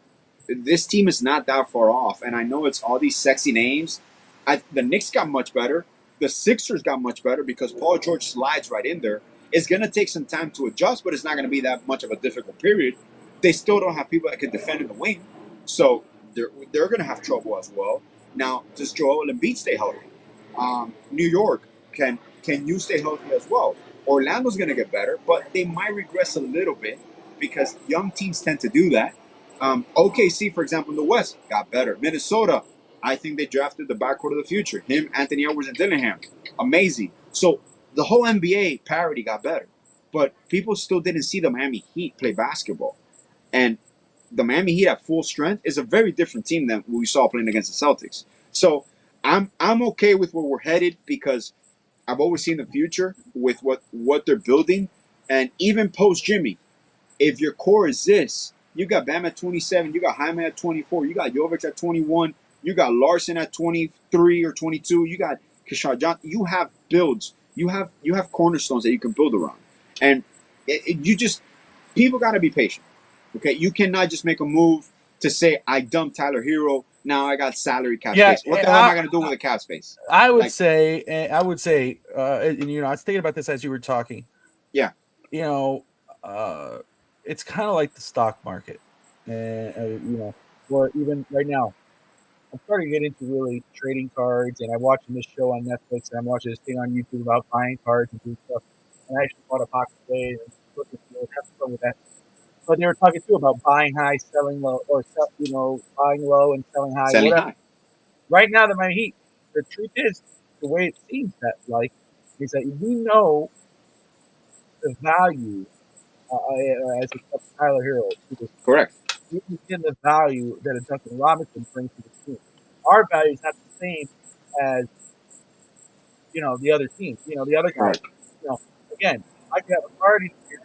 this team is not that far off. And I know it's all these sexy names. The Knicks got much better. The Sixers got much better because Paul George slides right in there. It's going to take some time to adjust, but it's not going to be that much of a difficult period. They still don't have people that can defend in the wing. So they're going to have trouble as well. Now, does Joel Embiid stay healthy? New York, can you stay healthy as well? Orlando's going to get better, but they might regress a little bit because young teams tend to do that. OKC, for example, in the West, got better. Minnesota, I think they drafted the backcourt of the future. Him, Anthony Edwards, and Dillingham. Amazing. So the whole NBA parity got better. But people still didn't see the Miami Heat play basketball. And the Miami Heat at full strength is a very different team than we saw playing against the Celtics. So I'm okay with where we're headed because I've always seen the future with what they're building. And even post-Jimmy, if your core is this, you got Bam at 27, you got Jaime at 24, you got Jovic at 21, you got Larson at 23 or 22, you got Keshad Johnson. You have builds. You have cornerstones that you can build around. And people got to be patient. Okay, you cannot just make a move to say, I dumped Tyler Hero, now I got salary cap space. What the hell am I going to do with the cap space? I would say, and you know, I was thinking about this as you were talking. Yeah. You know, it's kind of like the stock market. You know, or even right now, I'm starting to get into really trading cards, and I'm watching this show on Netflix, and I'm watching this thing on YouTube about buying cards and doing stuff. And I actually bought a pocket blade and looking for have fun with that. But they were talking too about buying high, selling low, or buying low and selling high. Selling high. Right now, the Miami Heat. The truth is, the way it seems is that we know the value as a Tyler Hero. Correct. We can the value that a Duncan Robinson brings to the team. Our value is not the same as the other teams. The other guys. Again, I could have a card in here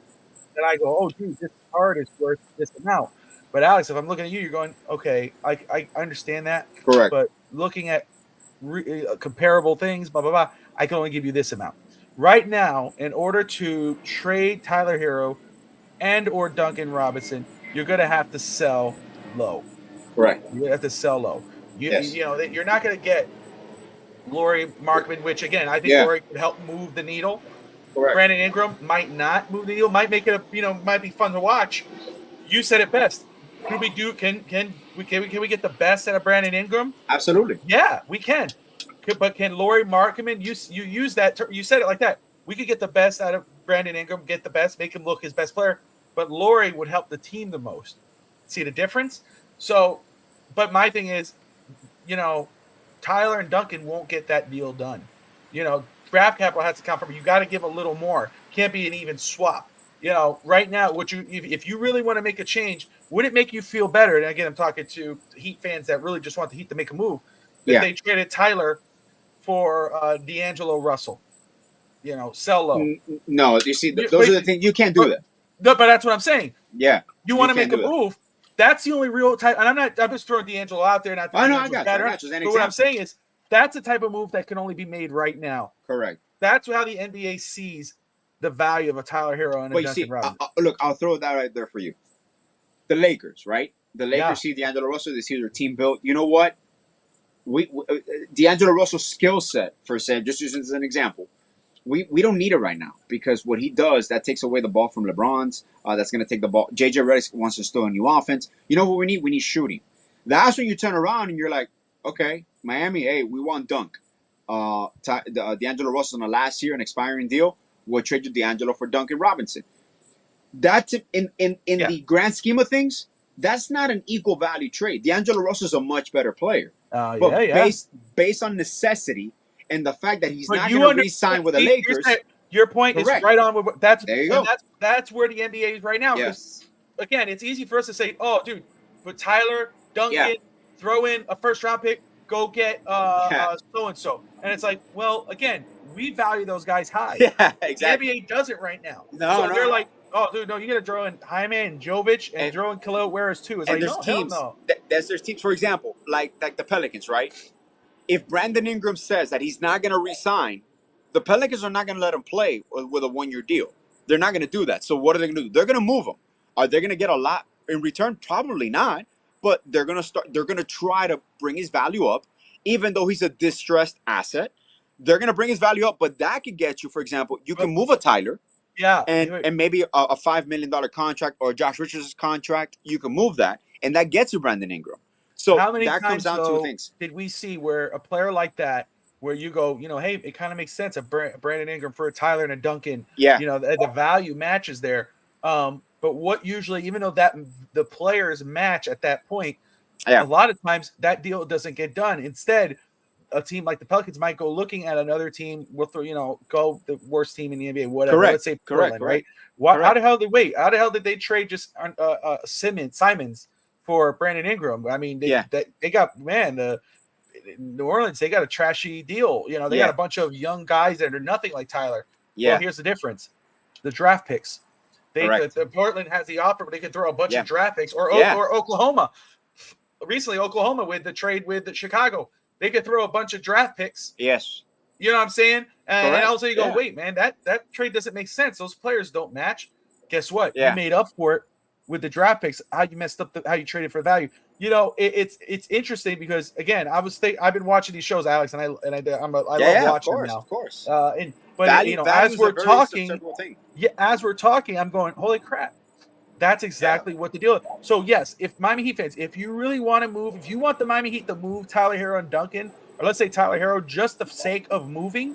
that I go, oh, dude, this card is worth this amount. But Alex, if I'm looking at you, you're going, okay, I understand that. Correct. But looking at comparable things, blah, blah, blah, I can only give you this amount. Right now, in order to trade Tyler Hero and or Duncan Robinson, you're going to have to sell low. Correct. You're going to have to sell low. You're not going to get Lauri Markkanen, which, again, I think Lauri could help move the needle. Correct. Brandon Ingram might not move the needle, might make it might be fun to watch. You said it best. Can we get the best out of Brandon Ingram? Absolutely. Yeah, we can. But can Lauri Markkanen, you use that? You said it like that. We could get the best out of Brandon Ingram, get the best, make him look his best player. But Lauri would help the team the most. See the difference? So, but my thing is, Tyler and Duncan won't get that deal done. Draft capital has to come from. You got to give a little more. Can't be an even swap. Right now, if you really want to make a change, would it make you feel better? And again, I'm talking to Heat fans that really just want the Heat to make a move. If they traded Tyler for D'Angelo Russell, sell low. No, you see, those are the things you can't do that. No, but that's what I'm saying. Yeah, you want to make a move. That's the only real type. And I'm just throwing D'Angelo out there. I got you. But what I'm saying is that's the type of move that can only be made right now. Correct. That's how the NBA sees the value of a Tyler Hero and a Duncan Robinson. Look, I'll throw that right there for you. the Lakers, right? The Lakers Yeah. see D'Angelo Russell. They see their team built. You know what? D'Angelo Russell's skill set, for say, just as an example, we don't need it right now because what he does, that takes away the ball from LeBron's. That's going to take the ball. JJ Redick wants to steal a new offense. You know what we need? We need shooting. That's when you turn around and you're like, okay, Miami, hey, we want Dunk. D'Angelo Russell in the last year, an expiring deal. We'll trade you D'Angelo for Duncan Robinson. That's in the grand scheme of things, that's not an equal value trade. D'Angelo Russell's a much better player. But based on necessity and the fact that he's not going to re-sign with the Lakers. Your point correct. is right on. With that's there you go. That's where the NBA is right now. Yes. Again, it's easy for us to say, "Oh, dude, put Tyler Duncan, throw in a first round pick, go get so and so," and it's like, well, again, we value those guys high. Yeah, exactly. The NBA doesn't right now. No, they're like, oh, dude, no, you got to throw in Jaime and Jovic and throw in Khalil Warriors too. It's and like, there's no, teams. hell no. There's teams, for example, like the Pelicans, right? If Brandon Ingram says that he's not going to re-sign, the Pelicans are not going to let him play with a one-year deal. They're not going to do that. So what are they going to do? They're going to move him. Are they going to get a lot in return? Probably not. But they're going to try to bring his value up, even though he's a distressed asset. They're going to bring his value up, but that could get you, for example, you can move a Tyler. Yeah. And maybe a $5 million contract or Josh Richardson's contract, you can move that, and that gets you Brandon Ingram. So how many that times comes down to things. Did we see where a player like that, where you go, hey, it kind of makes sense, a Brandon Ingram for a Tyler and a Duncan, the value matches there. But what usually, even though that the players match at that point, a lot of times that deal doesn't get done. Instead, a team like the Pelicans might go looking at another team with, go the worst team in the NBA, whatever. Correct. Let's say Portland, right? How the hell did they trade just Simons for Brandon Ingram? I mean, they got New Orleans. They got a trashy deal. They got a bunch of young guys that are nothing like Tyler. Yeah. Well, here's the difference: the draft picks. The Portland has the offer, but they can throw a bunch of draft picks, or Oklahoma. Recently, Oklahoma with the trade with Chicago. They could throw a bunch of draft picks. Yes. You know what I'm saying? And also you go, wait, man, that trade doesn't make sense. Those players don't match. Guess what? You made up for it with the draft picks. How you messed up how you traded for value. It's interesting because again, I've been watching these shows, Alex, and I love watching them now. Of course. As we're talking, I'm going, holy crap. That's exactly what the deal is. So, yes, if Miami Heat fans, if you really want to move, if you want the Miami Heat to move Tyler Hero and Duncan, or let's say Tyler Hero, just the sake of moving,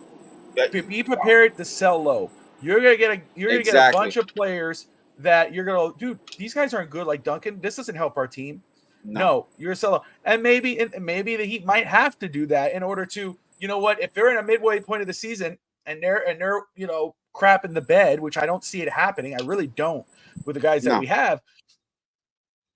be prepared to sell low. You're gonna get a bunch of players that you're gonna, dude, these guys aren't good like Duncan. This doesn't help our team. No, you're a sell low. And maybe the Heat might have to do that in order to, if they're in a midway point of the season and they're crap in the bed, which I don't see it happening. I really don't. With the guys that we have,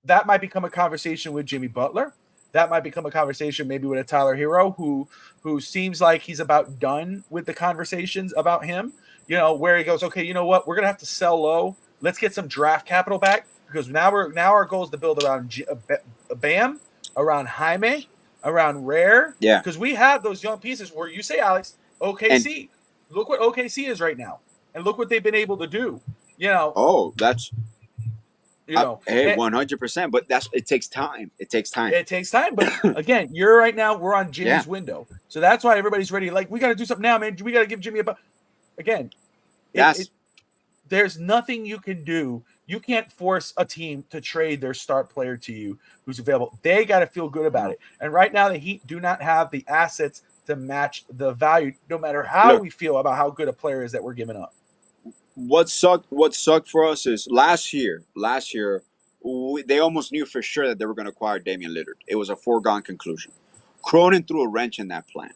that might become a conversation with Jimmy Butler. That might become a conversation maybe with a Tyler Hero who seems like he's about done with the conversations about him. Where he goes, okay, you know what? We're gonna have to sell low. Let's get some draft capital back because now our goal is to build around Bam, around Jaime, around Rare. Yeah, because we have those young pieces. Where you say, Alex, OKC. Look what OKC is right now, and look what they've been able to do. That's 100%. But it takes time. It takes time. But again, we're on Jimmy's window, so that's why everybody's ready. Like, we got to do something now, man. We got to give Jimmy again. There's nothing you can do. You can't force a team to trade their start player to you who's available. They got to feel good about it. And right now, the Heat do not have the assets to match the value, no matter how we feel about how good a player is that we're giving up. What sucked for us is last year, they almost knew for sure that they were going to acquire Damian Lillard. It was a foregone conclusion. Cronin threw a wrench in that plan.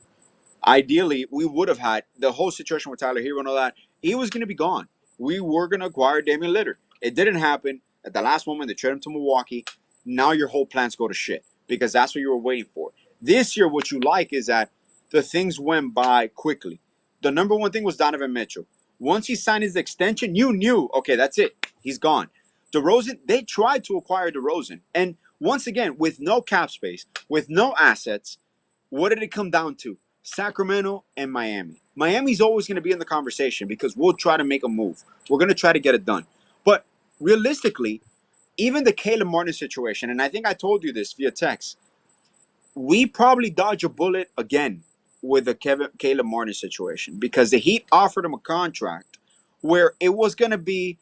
Ideally, we would have had the whole situation with Tyler Hero and all that. He was going to be gone. We were going to acquire Damian Lillard. It didn't happen. At the last moment, they traded him to Milwaukee. Now your whole plans go to shit because that's what you were waiting for. This year, what you like is that the things went by quickly. The number one thing was Donovan Mitchell. Once he signed his extension, you knew, okay, that's it. He's gone. DeRozan, they tried to acquire DeRozan. And once again, with no cap space, with no assets, what did it come down to? Sacramento and Miami. Miami's always going to be in the conversation because we'll try to make a move. We're going to try to get it done. But realistically, even the Caleb Martin situation, and I think I told you this via text, we probably dodge a bullet again with the Caleb Martin situation because the Heat offered him a contract where it was going to be,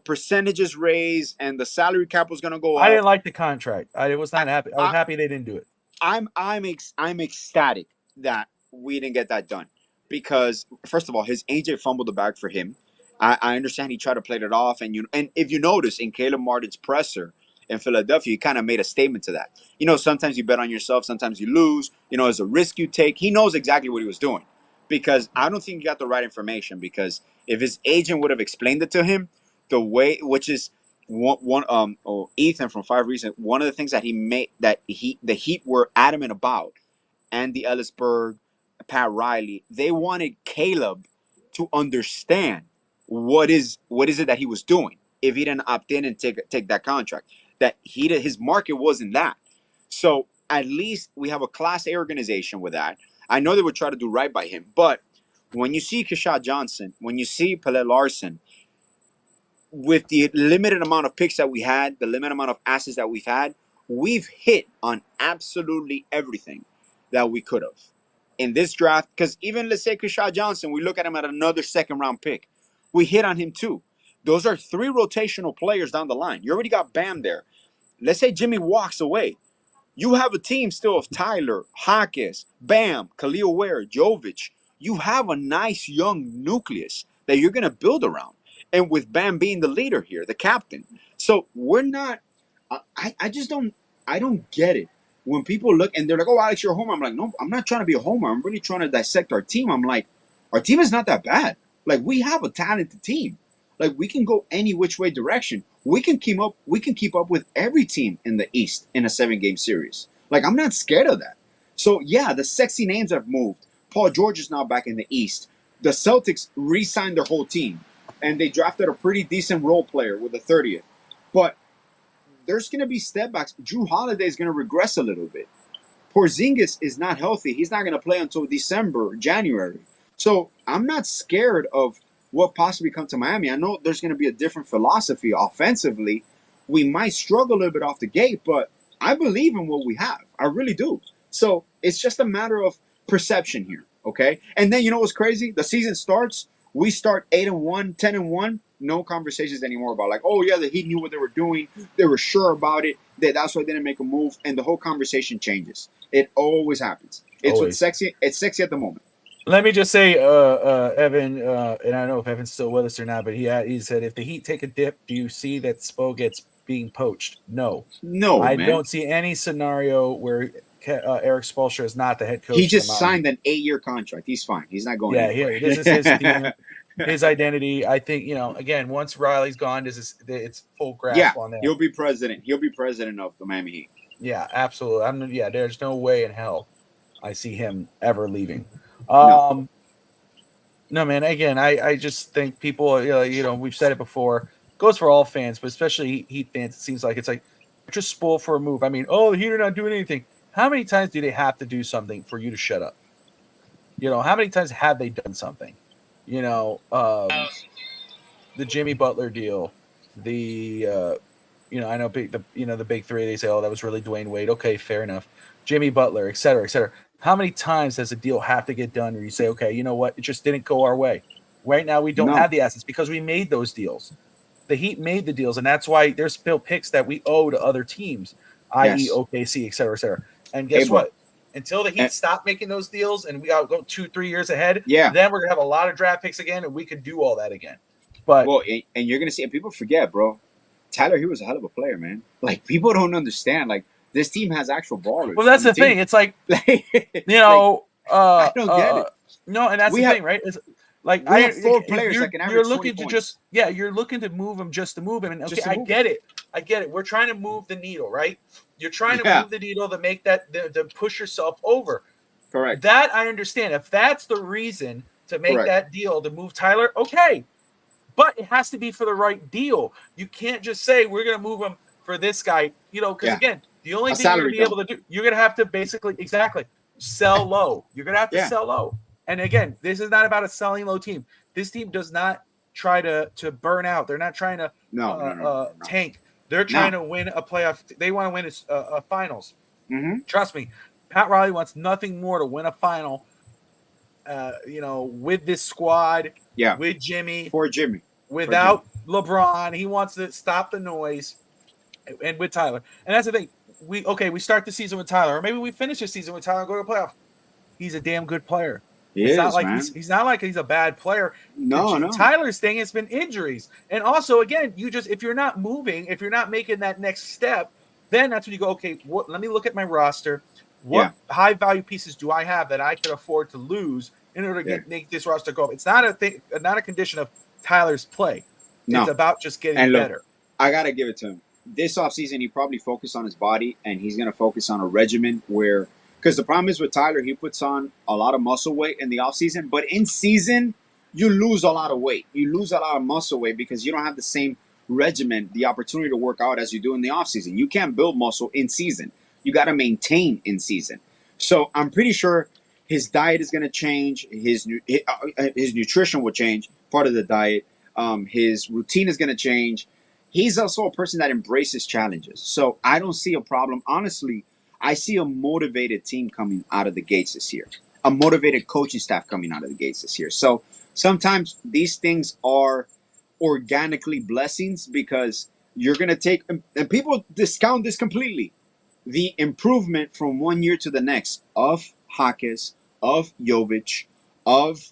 percentages raised and the salary cap was going to go up. I didn't like the contract. I was not happy. I was happy they didn't do it. I'm ecstatic that we didn't get that done because first of all, his AJ fumbled the bag for him. I understand he tried to play it off, and if you notice in Caleb Martin's presser in Philadelphia, he kind of made a statement to that. Sometimes you bet on yourself, sometimes you lose. It's a risk you take. He knows exactly what he was doing because I don't think he got the right information. Because if his agent would have explained it to him, the way, which is Ethan from 5 Reasons, one of the things that the Heat were adamant about, Andy Ellisberg, Pat Riley, they wanted Caleb to understand what is it that he was doing if he didn't opt in and take that contract. That his market wasn't that. So at least we have a Class A organization with that. I know they would try to do right by him, but when you see Keshad Johnson, when you see Pele Larson, with the limited amount of picks that we had, the limited amount of assets that we've hit on absolutely everything that we could have in this draft. Because even let's say Keshad Johnson, we look at him at another second-round pick. We hit on him too. Those are 3 rotational players down the line. You already got Bam there. Let's say Jimmy walks away. You have a team still of Tyler, Hawkins, Bam, Khalil Ware, Jovic. You have a nice young nucleus that you're going to build around. And with Bam being the leader here, the captain. So we're not, I don't get it. When people look and they're like, oh, Alex, you're a homer. I'm like, no, I'm not trying to be a homer. I'm really trying to dissect our team. I'm like, our team is not that bad. Like, we have a talented team. Like, we can go any which way direction. We can keep up with every team in the East in a 7-game series. Like, I'm not scared of that. So, yeah, the sexy names have moved. Paul George is now back in the East. The Celtics re-signed their whole team. And they drafted a pretty decent role player with the 30th. But there's going to be step backs. Drew Holiday is going to regress a little bit. Porzingis is not healthy. He's not going to play until December, January. So I'm not scared of what possibly comes to Miami. I know there's going to be a different philosophy offensively. We might struggle a little bit off the gate, but I believe in what we have. I really do. So it's just a matter of perception here, okay? And then you know what's crazy? The season starts. We start 8-1, 10-1. No conversations anymore about like, oh yeah, the Heat knew what they were doing. They were sure about it. That's why they didn't make a move. And the whole conversation changes. It always happens. It's sexy. It's sexy at the moment. Let me just say, Evan, and I don't know if Evan's still with us or not, but he said, if the Heat take a dip, do you see that Spo gets being poached? No. I don't see any scenario where Eric Spoelstra is not the head coach. He just signed an 8-year contract. He's fine. He's not going anywhere. Yeah, this is his team, his identity. I think, again, once Riley's gone, it's full grasp on that. He'll be president. He'll be president of the Miami Heat. Yeah, absolutely. There's no way in hell I see him ever leaving. No, man. Again, I just think people, we've said it before, goes for all fans, but especially Heat fans. It seems like it's like just spoiled for a move. I mean, the Heat are not doing anything. How many times do they have to do something for you to shut up? How many times have they done something? The Jimmy Butler deal, I know the big 3. They say, oh, that was really Dwayne Wade. Okay, fair enough. Jimmy Butler, et cetera, et cetera. How many times does a deal have to get done where you say, okay, you know what? It just didn't go our way. Right now, we don't have the assets because we made those deals. The Heat made the deals, and that's why there's still picks that we owe to other teams, i.e. OKC, et cetera, et cetera. And guess what? Until the Heat stop making those deals and we go 2-3 years ahead, then we're going to have a lot of draft picks again, and we could do all that again. But and you're going to see, and people forget, bro, Tyler, he was a hell of a player, man. Like, people don't understand, like, this team has actual ballers. Well, that's the thing. It's like, I don't get it. No, and that's the thing, right? It's like we have 4 players that can average 20 points. You're looking to move them just to move them. And okay, I get it. We're trying to move the needle, right? You're trying to move the needle to make that to push yourself over. Correct. That I understand. If that's the reason to make that deal to move Tyler, okay. But it has to be for the right deal. You can't just say we're going to move him for this guy, because again, the only thing you're going to be able to do, you're going to have to basically sell low. You're going to have to sell low. And again, this is not about a selling low team. This team does not try to burn out. They're not trying to tank. They're trying to win a playoff. They want to win a finals. Mm-hmm. Trust me, Pat Riley wants nothing more to win a final. With this squad, with Jimmy, without LeBron, he wants to stop the noise, and with Tyler. And that's the thing. We start the season with Tyler, or maybe we finish the season with Tyler and go to the playoff. He's a damn good player. He's not like he's a bad player. No. Tyler's thing has been injuries, and also again, if you're not moving, if you're not making that next step, then that's when you go, okay, let me look at my roster. What high value pieces do I have that I can afford to lose in order to make this roster go up? It's not a condition of Tyler's play. No. It's about just getting better. I gotta give it to him. This offseason, he probably focused on his body, and he's gonna focus on a regimen where. Because the problem is with Tyler, he puts on a lot of muscle weight in the offseason, but in season, you lose a lot of weight. You lose a lot of muscle weight because you don't have the same regimen, the opportunity to work out as you do in the offseason. You can't build muscle in season. You got to maintain in season. So I'm pretty sure his diet is going to change. His nutrition will change, part of the diet. His routine is going to change. He's also a person that embraces challenges. So I don't see a problem. Honestly, I see a motivated team coming out of the gates this year, a motivated coaching staff coming out of the gates this year. So sometimes these things are organically blessings because you're going to take, and people discount this completely, the improvement from one year to the next of Jaques, of Jovic, of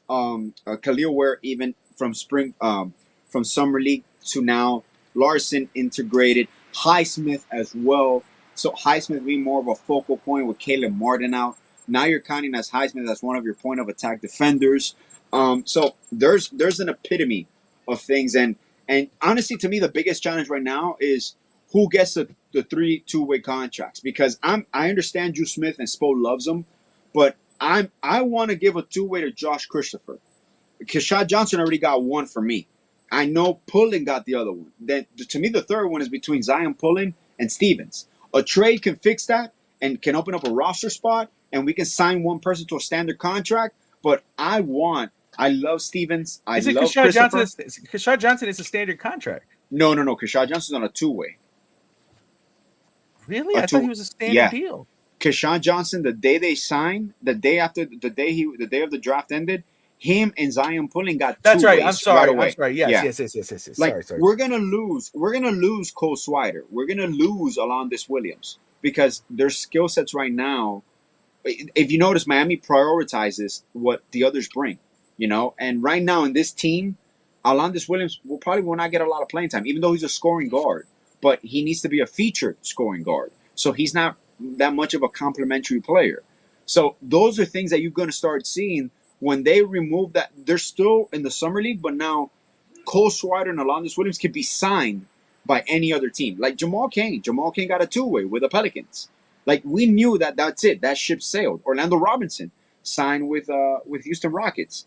Khalil Ware, even from from Summer League to now, Larson integrated, Highsmith as well. So Highsmith being more of a focal point with Caleb Martin out. Now you're counting as Highsmith as one of your point of attack defenders. So there's an epitome of things. And honestly, to me, the biggest challenge right now is who gets the 3 two-way contracts. Because I understand Drew Smith and Spo loves them, but I want to give a two-way to Josh Christopher. Keshad Johnson already got one for me. I know Pullen got the other one. Then to me, the third one is between Zion Pullen and Stevens. A trade can fix that and can open up a roster spot, and we can sign one person to a standard contract. But I love Stevens. I love Christopher. Keshad Johnson is a standard contract. No. Keshad Johnson's on a two-way. Really? I thought he was a standard deal. Keshad Johnson, the day they signed, the day of the draft ended, him and Zion Pullen got That's right. I'm sorry. Yes. Like, sorry. We're gonna lose Cole Swider. We're gonna lose Alondis Williams because their skill sets right now. If you notice, Miami prioritizes what the others bring, And right now in this team, Alondis Williams will not get a lot of playing time, even though he's a scoring guard. But he needs to be a featured scoring guard, so he's not that much of a complimentary player. So those are things that you're gonna start seeing. When they remove that, they're still in the Summer League, but now Cole Swider and Alondis Williams can be signed by any other team. Like Jamal Cain. Jamal Cain got a two-way with the Pelicans. Like, we knew that's it. That ship sailed. Orlando Robinson signed with Houston Rockets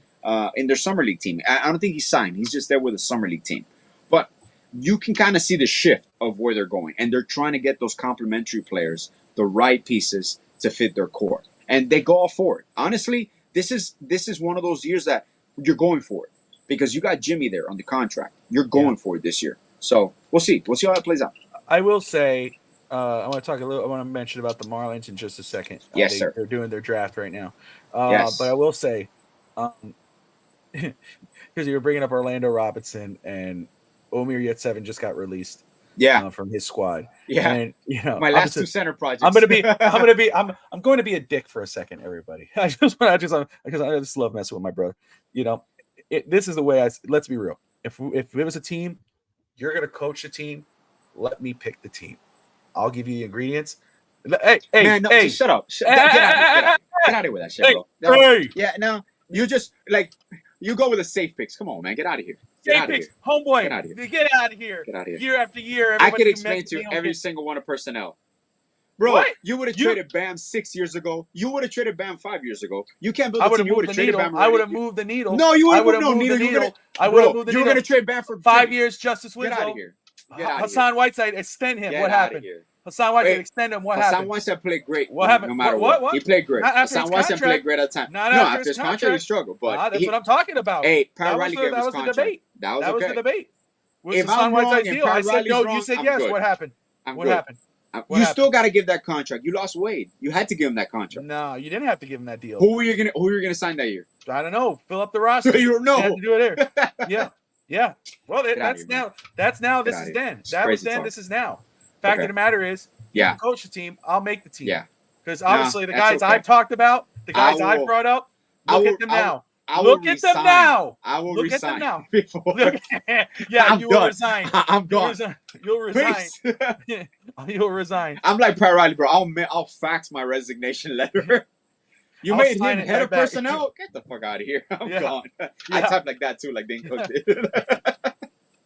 in their Summer League team. I don't think he signed. He's just there with a Summer League team. But you can kind of see the shift of where they're going. And they're trying to get those complementary players, the right pieces to fit their core. And they go all for it. Honestly, This is one of those years that you're going for it because you got Jimmy there on the contract. You're going for it this year. So we'll see. We'll see how it plays out. I will say, I want to mention about the Marlins in just a second. Yes, sir. They're doing their draft right now. Yes. But I will say, because you were bringing up Orlando Robinson and Omir Yurtseven just got released. Yeah, from his squad. Yeah, and my last two center projects. I'm going to be a dick for a second, everybody. I just love messing with my brother. This is the way let's be real. If it was a team, you're going to coach the team. Let me pick the team. I'll give you the ingredients. Hey, shut up. Get out of here with that shit, bro. No, you just you go with the safe picks. Come on, man, get out of here. Safe picks, homeboy. Get out of here. Get out of here. Year after year, I could explain to you every single one of personnel. Bro, what? You would have traded Bam 6 years ago. You would have traded Bam 5 years ago. You can't build a team. You would have traded Bam. I would have moved the needle. No, you would have moved the needle. I would have moved the needle. You were going to trade Bam for 5 years. Justice Winslow. Get out of here. Hassan Whiteside, extend him. What happened? Hassan Whiteside, extend him. What happened? Hassan Whiteside played great. What happened? No matter what. He played great. Hassan Whiteside played great at the time. Not after his contract, he struggled. But that's what I'm talking about. Hey, Pat Riley gave his contract. That was the debate. Was if Hassan I'm Whiteside's wrong and deal? I Pat said Riley's no. wrong, You said I'm yes. good. What happened? I'm What good. happened? What You happened? still got to give that contract. You lost Wade. You had to give him that contract. No, you didn't have to give him that deal. Who were you gonna sign that year? I don't know. Fill up the roster. You don't know. You had to do it there. Yeah, yeah. Well, Get outta that's here, man. now. That's now. This outta is here. then. It's That was crazy then. talk. This is now. Fact Okay. of the matter is, you Yeah. can coach the team. I'll make the team. Yeah. Because Nah, obviously the that's guys okay. I've talked about, the guys I I've will- brought up, I look will- at them I will- now. I will Look at them resign. now. I will Look at them resign now. before. Look, yeah, I'm you will done. resign. I'm You'll gone. resign. You'll resign. Peace. You'll resign. I'm like Pat Riley, bro. I'll fax my resignation letter. You I'll made sign him it head right of back. personnel. Get the fuck out of here. I'm Yeah. gone. I Yeah. type like that too, like Dane Cook did.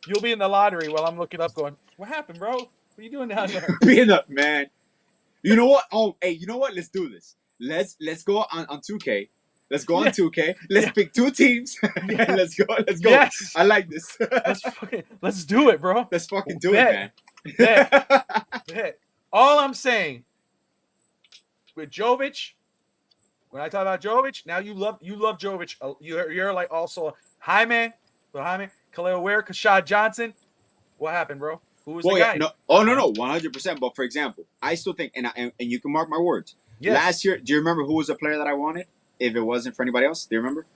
You'll be in the lottery while I'm looking up, going, "What happened, bro? What are you doing down there?" Being up, man. You know what? Oh, hey, you know what? Let's do this. Let's go on 2K. Let's go on Yeah. 2K. Let's Yeah. pick 2 teams. Yeah. Let's go. Let's go. Yes. I like this. Let's do it, bro. Let's fucking do Bet. it, man. Hey, all I'm saying with Jovic, when I talk about Jovic, now you love Jovic. You're like also Jaime, Khalil Ware, Kashad Johnson. What happened, bro? Who was Well, the yeah, guy? no, oh no, 100%. But for example, I still think, and you can mark my words. Yes. Last year, do you remember who was the player that I wanted? If it wasn't for anybody else, do you remember?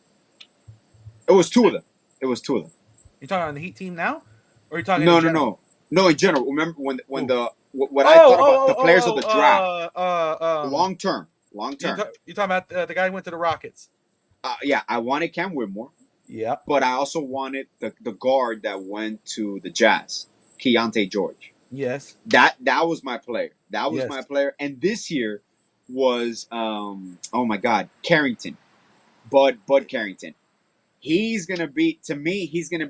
It was 2 of them. It was 2 of them. You talking on the Heat team now, or are you talking? No, in no, general? no. In general, remember when Who? the what I thought about the players of the draft, long term. You talking about the guy who went to the Rockets? Yeah, I wanted Cam Whitmore, Yeah. but I also wanted the guard that went to the Jazz, Keontae George. Yes. That was my player. That was Yes. my player. And this year was oh my God, Carrington, Bud Carrington. He's gonna be, to me, he's gonna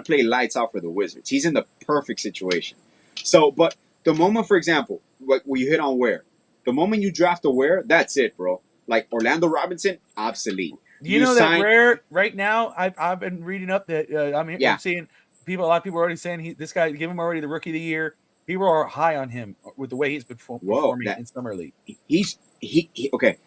play lights out for the Wizards. He's in the perfect situation. So, but the moment, for example, what you hit on Ware, the moment you draft a Ware, that's it, bro. Like Orlando Robinson, obsolete. You know that Rare right now. I've been reading up that I'm seeing people. A lot of people are already saying this guy, give him already the rookie of the year. People are high on him with the way he's been performing in summer league. He okay.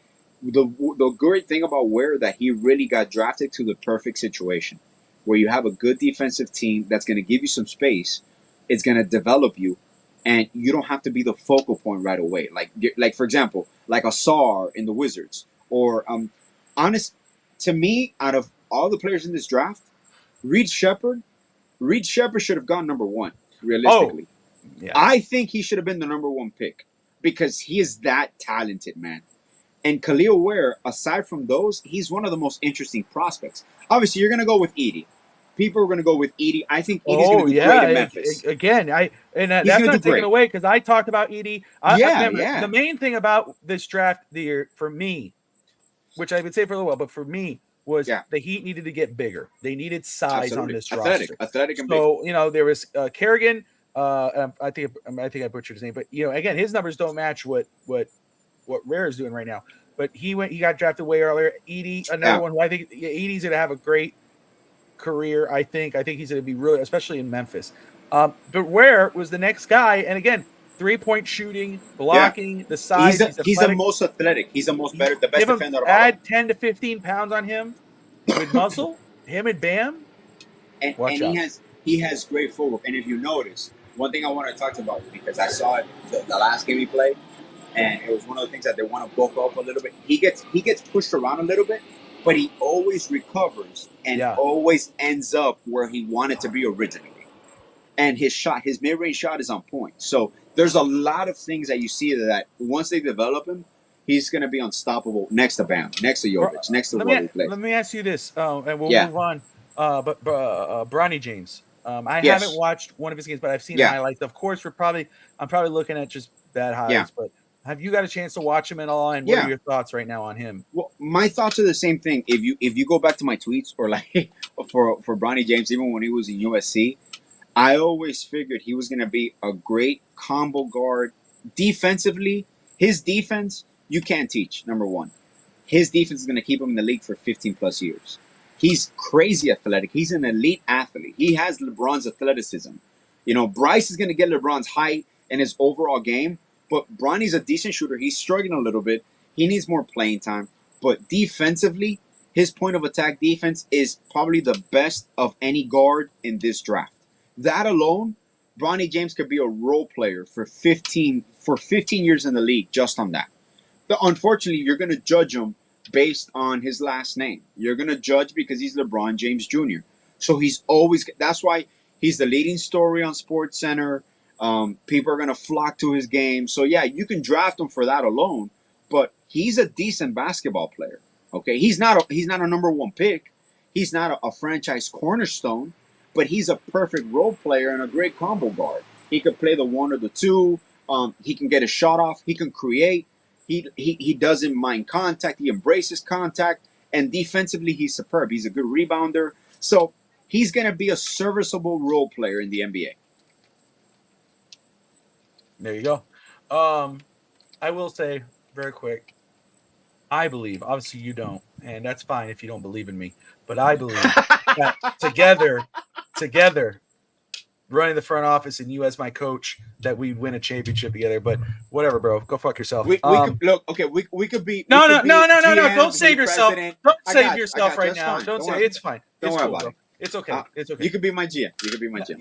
The great thing about Ware that he really got drafted to the perfect situation, where you have a good defensive team that's going to give you some space. It's going to develop you, and you don't have to be the focal point right away. Like for example, like a Sarr in the Wizards, or to me, out of all the players in this draft, Reed Shepherd should have gone number 1. Realistically, Yeah. I think he should have been the number 1 pick because he is that talented, man. And Khalil Ware, aside from those, he's one of the most interesting prospects. Obviously, you're going to go with Edie. People are going to go with Edie. I think Edie's going to be great in Memphis. Again, that's gonna not do taken great. away because I talked about Edie. Yeah. The main thing about this draft year for me, which I would say for a little while, but for me was the Heat needed to get bigger. They needed size on this roster. Athletic, and big. So there was Kerrigan. I think I butchered his name, but again, his numbers don't match what Rare is doing right now. But he got drafted way earlier. Edie, another one who I think Edie's going to have a great career. I think he's going to be really, especially in Memphis. But Ware was the next guy, and again, 3-point shooting, blocking, the size. He's the most athletic. He's the best defender. Add 10 to 15 pounds on him with muscle. Him and Bam. And he has great footwork. And if you notice, one thing I want to talk about, because I saw it the last game he played, and it was one of the things that they want to bulk up a little bit. He gets pushed around a little bit, but he always recovers and always ends up where he wanted to be originally. And his mid-range shot is on point. So there's a lot of things that you see that once they develop him, he's going to be unstoppable next to Bam, next to Jovic, next to what he plays. Let me ask you this, and we'll move on. But Bronny James, I haven't watched one of his games, but I've seen the highlights. Of course, I'm probably looking at just bad highlights, but have you got a chance to watch him at all? And what are your thoughts right now on him? Well, my thoughts are the same thing. If you go back to my tweets or like for Bronny James, even when he was in USC, I always figured he was going to be a great combo guard. Defensively, his defense, you can't teach, number one. His defense is going to keep him in the league for 15 plus years. He's crazy athletic. He's an elite athlete. He has LeBron's athleticism. Bryce is going to get LeBron's height and his overall game, but Bronny's a decent shooter. He's struggling a little bit. He needs more playing time. But defensively, his point of attack defense is probably the best of any guard in this draft. that alone, Bronny James could be a role player for 15 years in the league just on that. But unfortunately, you're going to judge him based on his last name. You're going to judge because he's LeBron James Jr. So he's always, that's why he's the leading story on SportsCenter. People are going to flock to his game. So yeah, you can draft him for that alone, but he's a decent basketball player. Okay. He's not a number one pick. He's not a franchise cornerstone, but he's a perfect role player and a great combo guard. He could play the 1 or the 2. He can get a shot off. He can create. He doesn't mind contact. He embraces contact. And defensively, he's superb. He's a good rebounder. So he's going to be a serviceable role player in the NBA. There you go. I will say very quick, I believe, obviously you don't, and that's fine if you don't believe in me, but I believe that together, running the front office and you as my coach, that we win a championship together. But whatever, bro. Go fuck yourself. We could look. Okay, we could be. No. GM, Don't save yourself. president. Don't I save got you. yourself right That's now. fine. Don't say worry. it's fine. Don't It's worry cool, about bro. it. It's okay. It's okay. You could be my GM.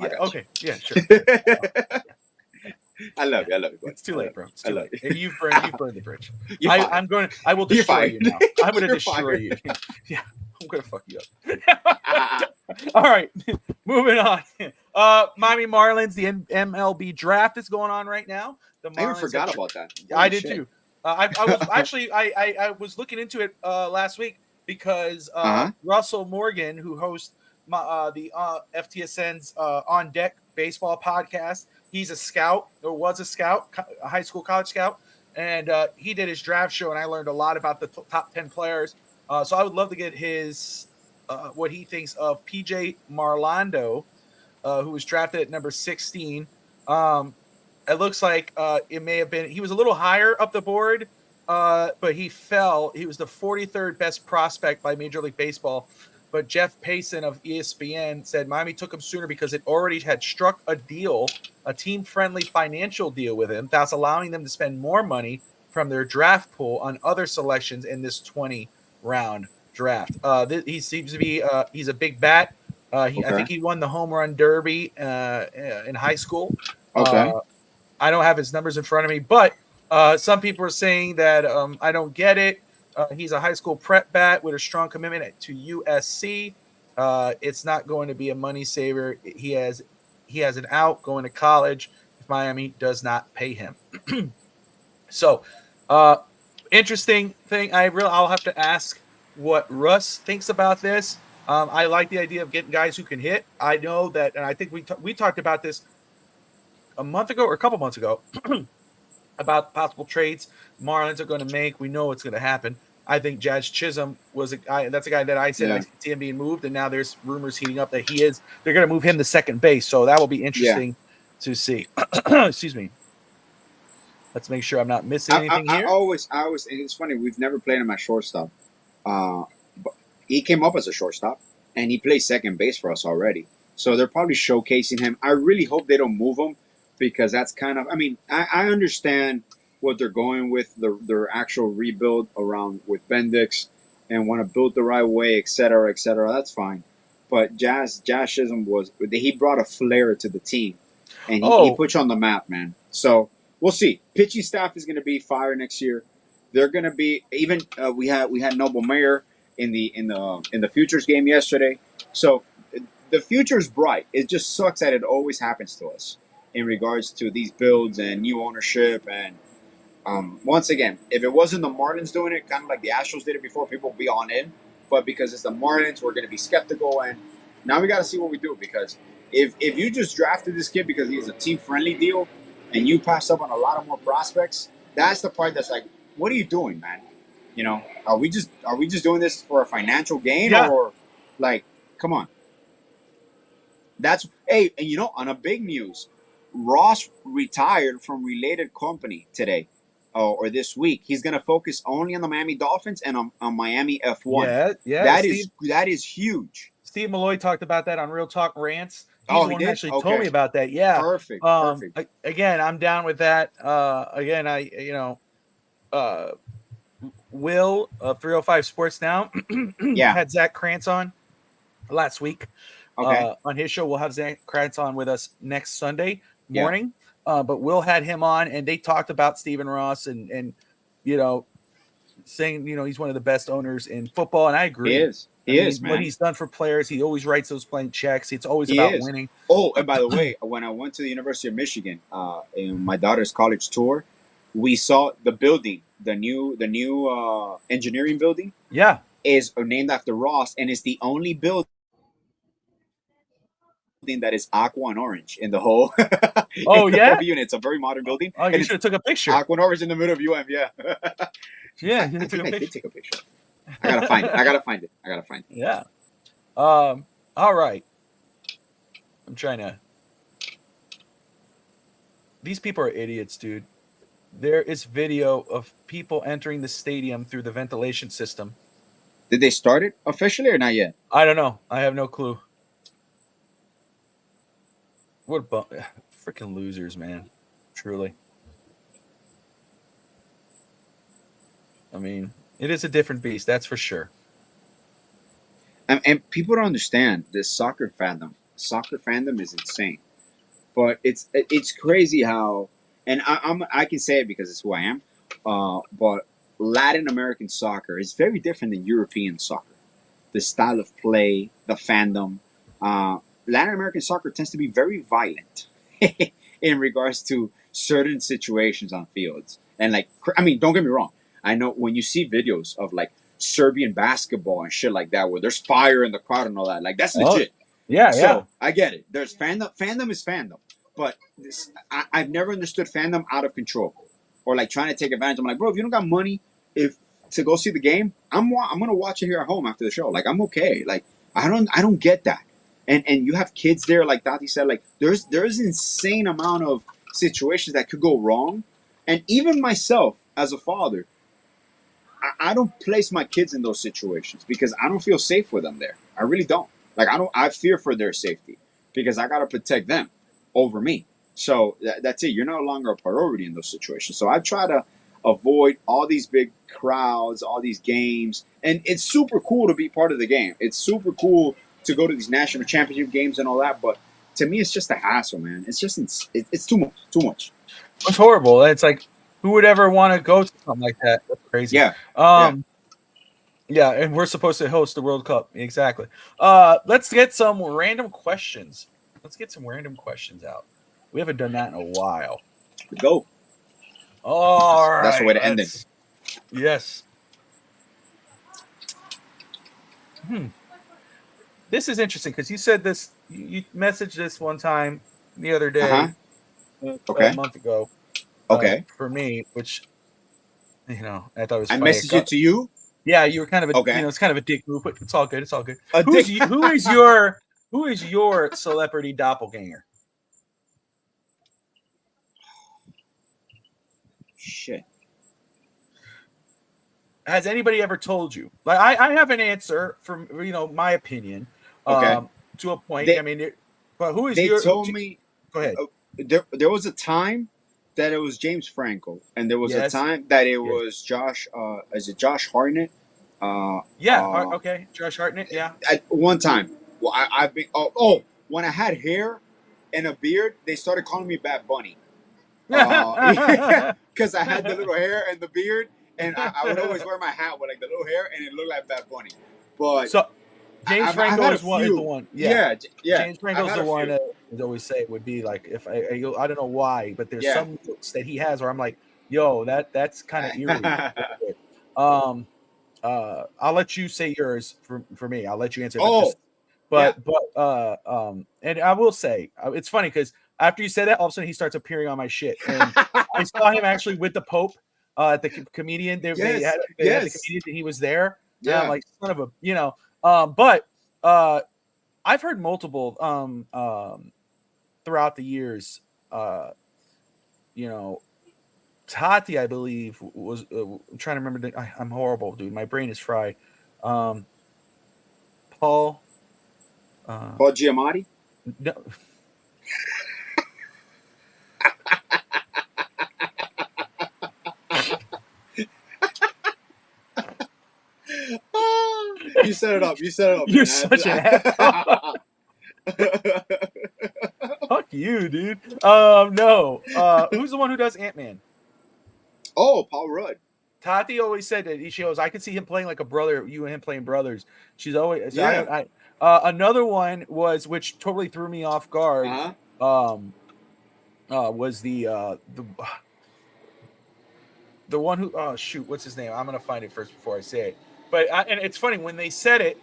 I got you. Okay. Yeah. Sure. I love you. It's too late, bro. It's too I love late. you. And you've burned the bridge. You're fine. I will You're destroy fine. you now. I'm going to You're destroy fine. you. Yeah. I'm going to fuck you up. All right. Moving on. Miami Marlins, the MLB draft is going on right now. The Marlins I even forgot about that. I did too. I was actually I was looking into it last week because Russell Morgan, who hosts the FTSN's On Deck Baseball podcast, he's a scout or was a scout, a high school college scout, and he did his draft show, and I learned a lot about the top 10 players. So I would love to get his what he thinks of PJ Marlando, who was drafted at number 16. It looks like it may have been, he was a little higher up the board, but he fell. He was the 43rd best prospect by Major League Baseball. But Jeff Payson of ESPN said Miami took him sooner because it already had struck a deal, a team-friendly financial deal with him, that's allowing them to spend more money from their draft pool on other selections in this 20-round draft. He seems to be he's a big bat. I think he won the home run derby in high school. Okay. I don't have his numbers in front of me, but some people are saying that I don't get it. He's a high school prep bat with a strong commitment to USC. It's not going to be a money saver. He has an out going to college if Miami does not pay him. So, interesting thing. I'll have to ask what Russ thinks about this. I like the idea of getting guys who can hit. I know that, and I think we talked about this a month ago or a couple months ago about possible trades Marlins are going to make. We know what's going to happen. I think Jazz Chisholm was a guy. That's a guy that I said I see him being moved, and now there's rumors heating up that they're going to move him to second base. So that will be interesting to see. Excuse me. Let's make sure I'm not missing anything here. I always, and it's funny, we've never played him at shortstop. But he came up as a shortstop, and he plays second base for us already. So they're probably showcasing him. I really hope they don't move him because that's kind of, I understand what they're going with, their actual rebuild around with Bendix and want to build the right way, et cetera, et cetera. That's fine. But Jazz Chisholm he brought a flair to the team, and he put you on the map, man. So we'll see. Pitching staff is going to be fire next year. They're going to be even. We had Noble Mayer in the futures game yesterday. So the future's bright. It just sucks that it always happens to us in regards to these builds and new ownership. And once again, if it wasn't the Marlins doing it, kind of like the Astros did it before, people would be on in. But because it's the Marlins, we're going to be skeptical. And now we got to see what we do, because if you just drafted this kid because he's a team-friendly deal and you passed up on a lot of more prospects, that's the part that's like, what are you doing, man? You know, are we just doing this for a financial gain or like, come on? And on a big news, Ross retired from related company today or this week. He's going to focus only on the Miami Dolphins and on Miami F1. Yeah. That is huge. Steve Malloy talked about that on Real Talk Rants. He's the one who actually told me about that. Yeah. Perfect. Again, I'm down with that. Will of 305 Sports Now had Zach Krantz on last week. Okay. On his show. We'll have Zach Kratz on with us next Sunday Yeah. morning. But Will had him on, and they talked about Stephen Ross and saying he's one of the best owners in football, and I agree. He is. He is, man. What he's done for players, he always writes those blank checks. It's always He about is. winning. Oh, and by the way, when I went to the University of Michigan in my daughter's college tour, we saw the building, the new engineering building. Yeah, is named after Ross, and it's the only building that is aqua and orange in the whole. Oh, yeah? whole unit. It's a very modern building. Oh, you should have took a picture. Aqua and orange in the middle of UM. Yeah. Yeah, you I took think a I did picture. take a picture. I gotta find it. I gotta find it. Yeah. All right. I'm trying to. These people are idiots, dude. There is video of people entering the stadium through the ventilation system. Did they start it officially or not yet? I don't know. I have no clue. What freaking losers, man. Truly. I mean, it is a different beast, that's for sure. And people don't understand this soccer fandom. Soccer fandom is insane, but it's crazy how. And I can say it because it's who I am. But Latin American soccer is very different than European soccer. The style of play, the fandom. Latin American soccer tends to be very violent in regards to certain situations on fields. And don't get me wrong. I know when you see videos of Serbian basketball and shit like that, where there's fire in the crowd and all that, that's legit. Yeah, So yeah. I get it. There's fandom. Fandom is fandom. But I've never understood fandom out of control or trying to take advantage. I'm like, bro, if you don't got money to go see the game, I'm gonna watch it here at home after the show. I'm okay. I don't get that. And you have kids there, like Dati said, there's insane amount of situations that could go wrong. And even myself as a father, I don't place my kids in those situations because I don't feel safe with them there. I really don't. I fear for their safety because I gotta protect them over me. So that's it. You're no longer a priority in those situations. So I try to avoid all these big crowds, all these games. And it's super cool to be part of the game. It's super cool to go to these national championship games and all that. But to me, it's just a hassle, man. It's just, it's too much. Too much. It's horrible. It's who would ever want to go to something like that? That's crazy. Yeah. Yeah, and we're supposed to host the World Cup. Exactly. Let's get some random questions. Let's get some random questions out. We haven't done that in a while. Go. All right. That's the way to end it. Yes. This is interesting because you said this. You messaged this one time the other day, Okay. a month ago. Okay. For me, which I thought it was. I funny. messaged it to you. Yeah, you were kind of a, Okay. it's kind of a dick move, but it's all good. It's all good. A Who dick- is your celebrity doppelganger? Shit. Has anybody ever told you? I have an answer from my opinion. Okay. To a point. They- but who is They your? told me Go ahead. there was a time that it was James Franco, and there was Yes. a time that it was Josh. Is it Josh Hartnett? Yeah. Okay. Josh Hartnett. Yeah. At one time, well, I've been. When I had hair and a beard, they started calling me Bad Bunny because I had the little hair and the beard, and I would always wear my hat with the little hair, and it looked like Bad Bunny. But So James I've Franco had is a the few. one. yeah. James Franco's I've had the a one few. that I always say would be if I don't know why, but there's Yeah. some looks that he has where I'm like, yo, that's kind of eerie. I'll let you say yours for me. I'll let you answer. But and I will say it's funny because after you said that, all of a sudden he starts appearing on my shit, and I saw him actually with the Pope at the comedian. They had the comedian that he was there. Yeah, I'm like son of a but I've heard multiple throughout the years. Tati, I believe, was I'm trying to remember. I'm horrible, dude. My brain is fried. Paul Giamatti. No. You set it up. You're such an asshole. you, dude. No. Who's the one who does Ant-Man? Oh, Paul Rudd. Tati always said that she goes, I could see him playing like a brother, you and him playing brothers. She's always Yeah. another one was, which totally threw me off guard. Was the one who, oh shoot, what's his name? I'm gonna find it first before I say it. But and it's funny when they said it,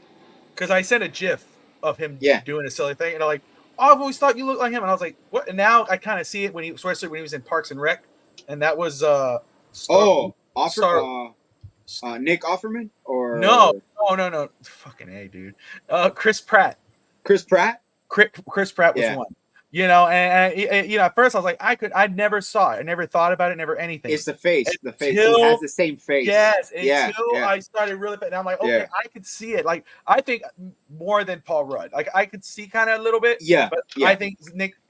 because I sent a GIF of him doing a silly thing, and they're like, "Oh, I've always thought you looked like him," and I was like, "What?" And now I kind of see it especially when he was in Parks and Rec, and that was Nick Offerman or no, fucking A, dude. Chris Pratt. Chris Pratt. Chris Pratt was one. You know, and at first I was like, I never saw it, I never thought about it, never anything. It's the face. The face. He has the same face. Yes. Until I started really, and I'm like, okay, I could see it. Like, I think more than Paul Rudd. Like, I could see kind of a little bit. But I think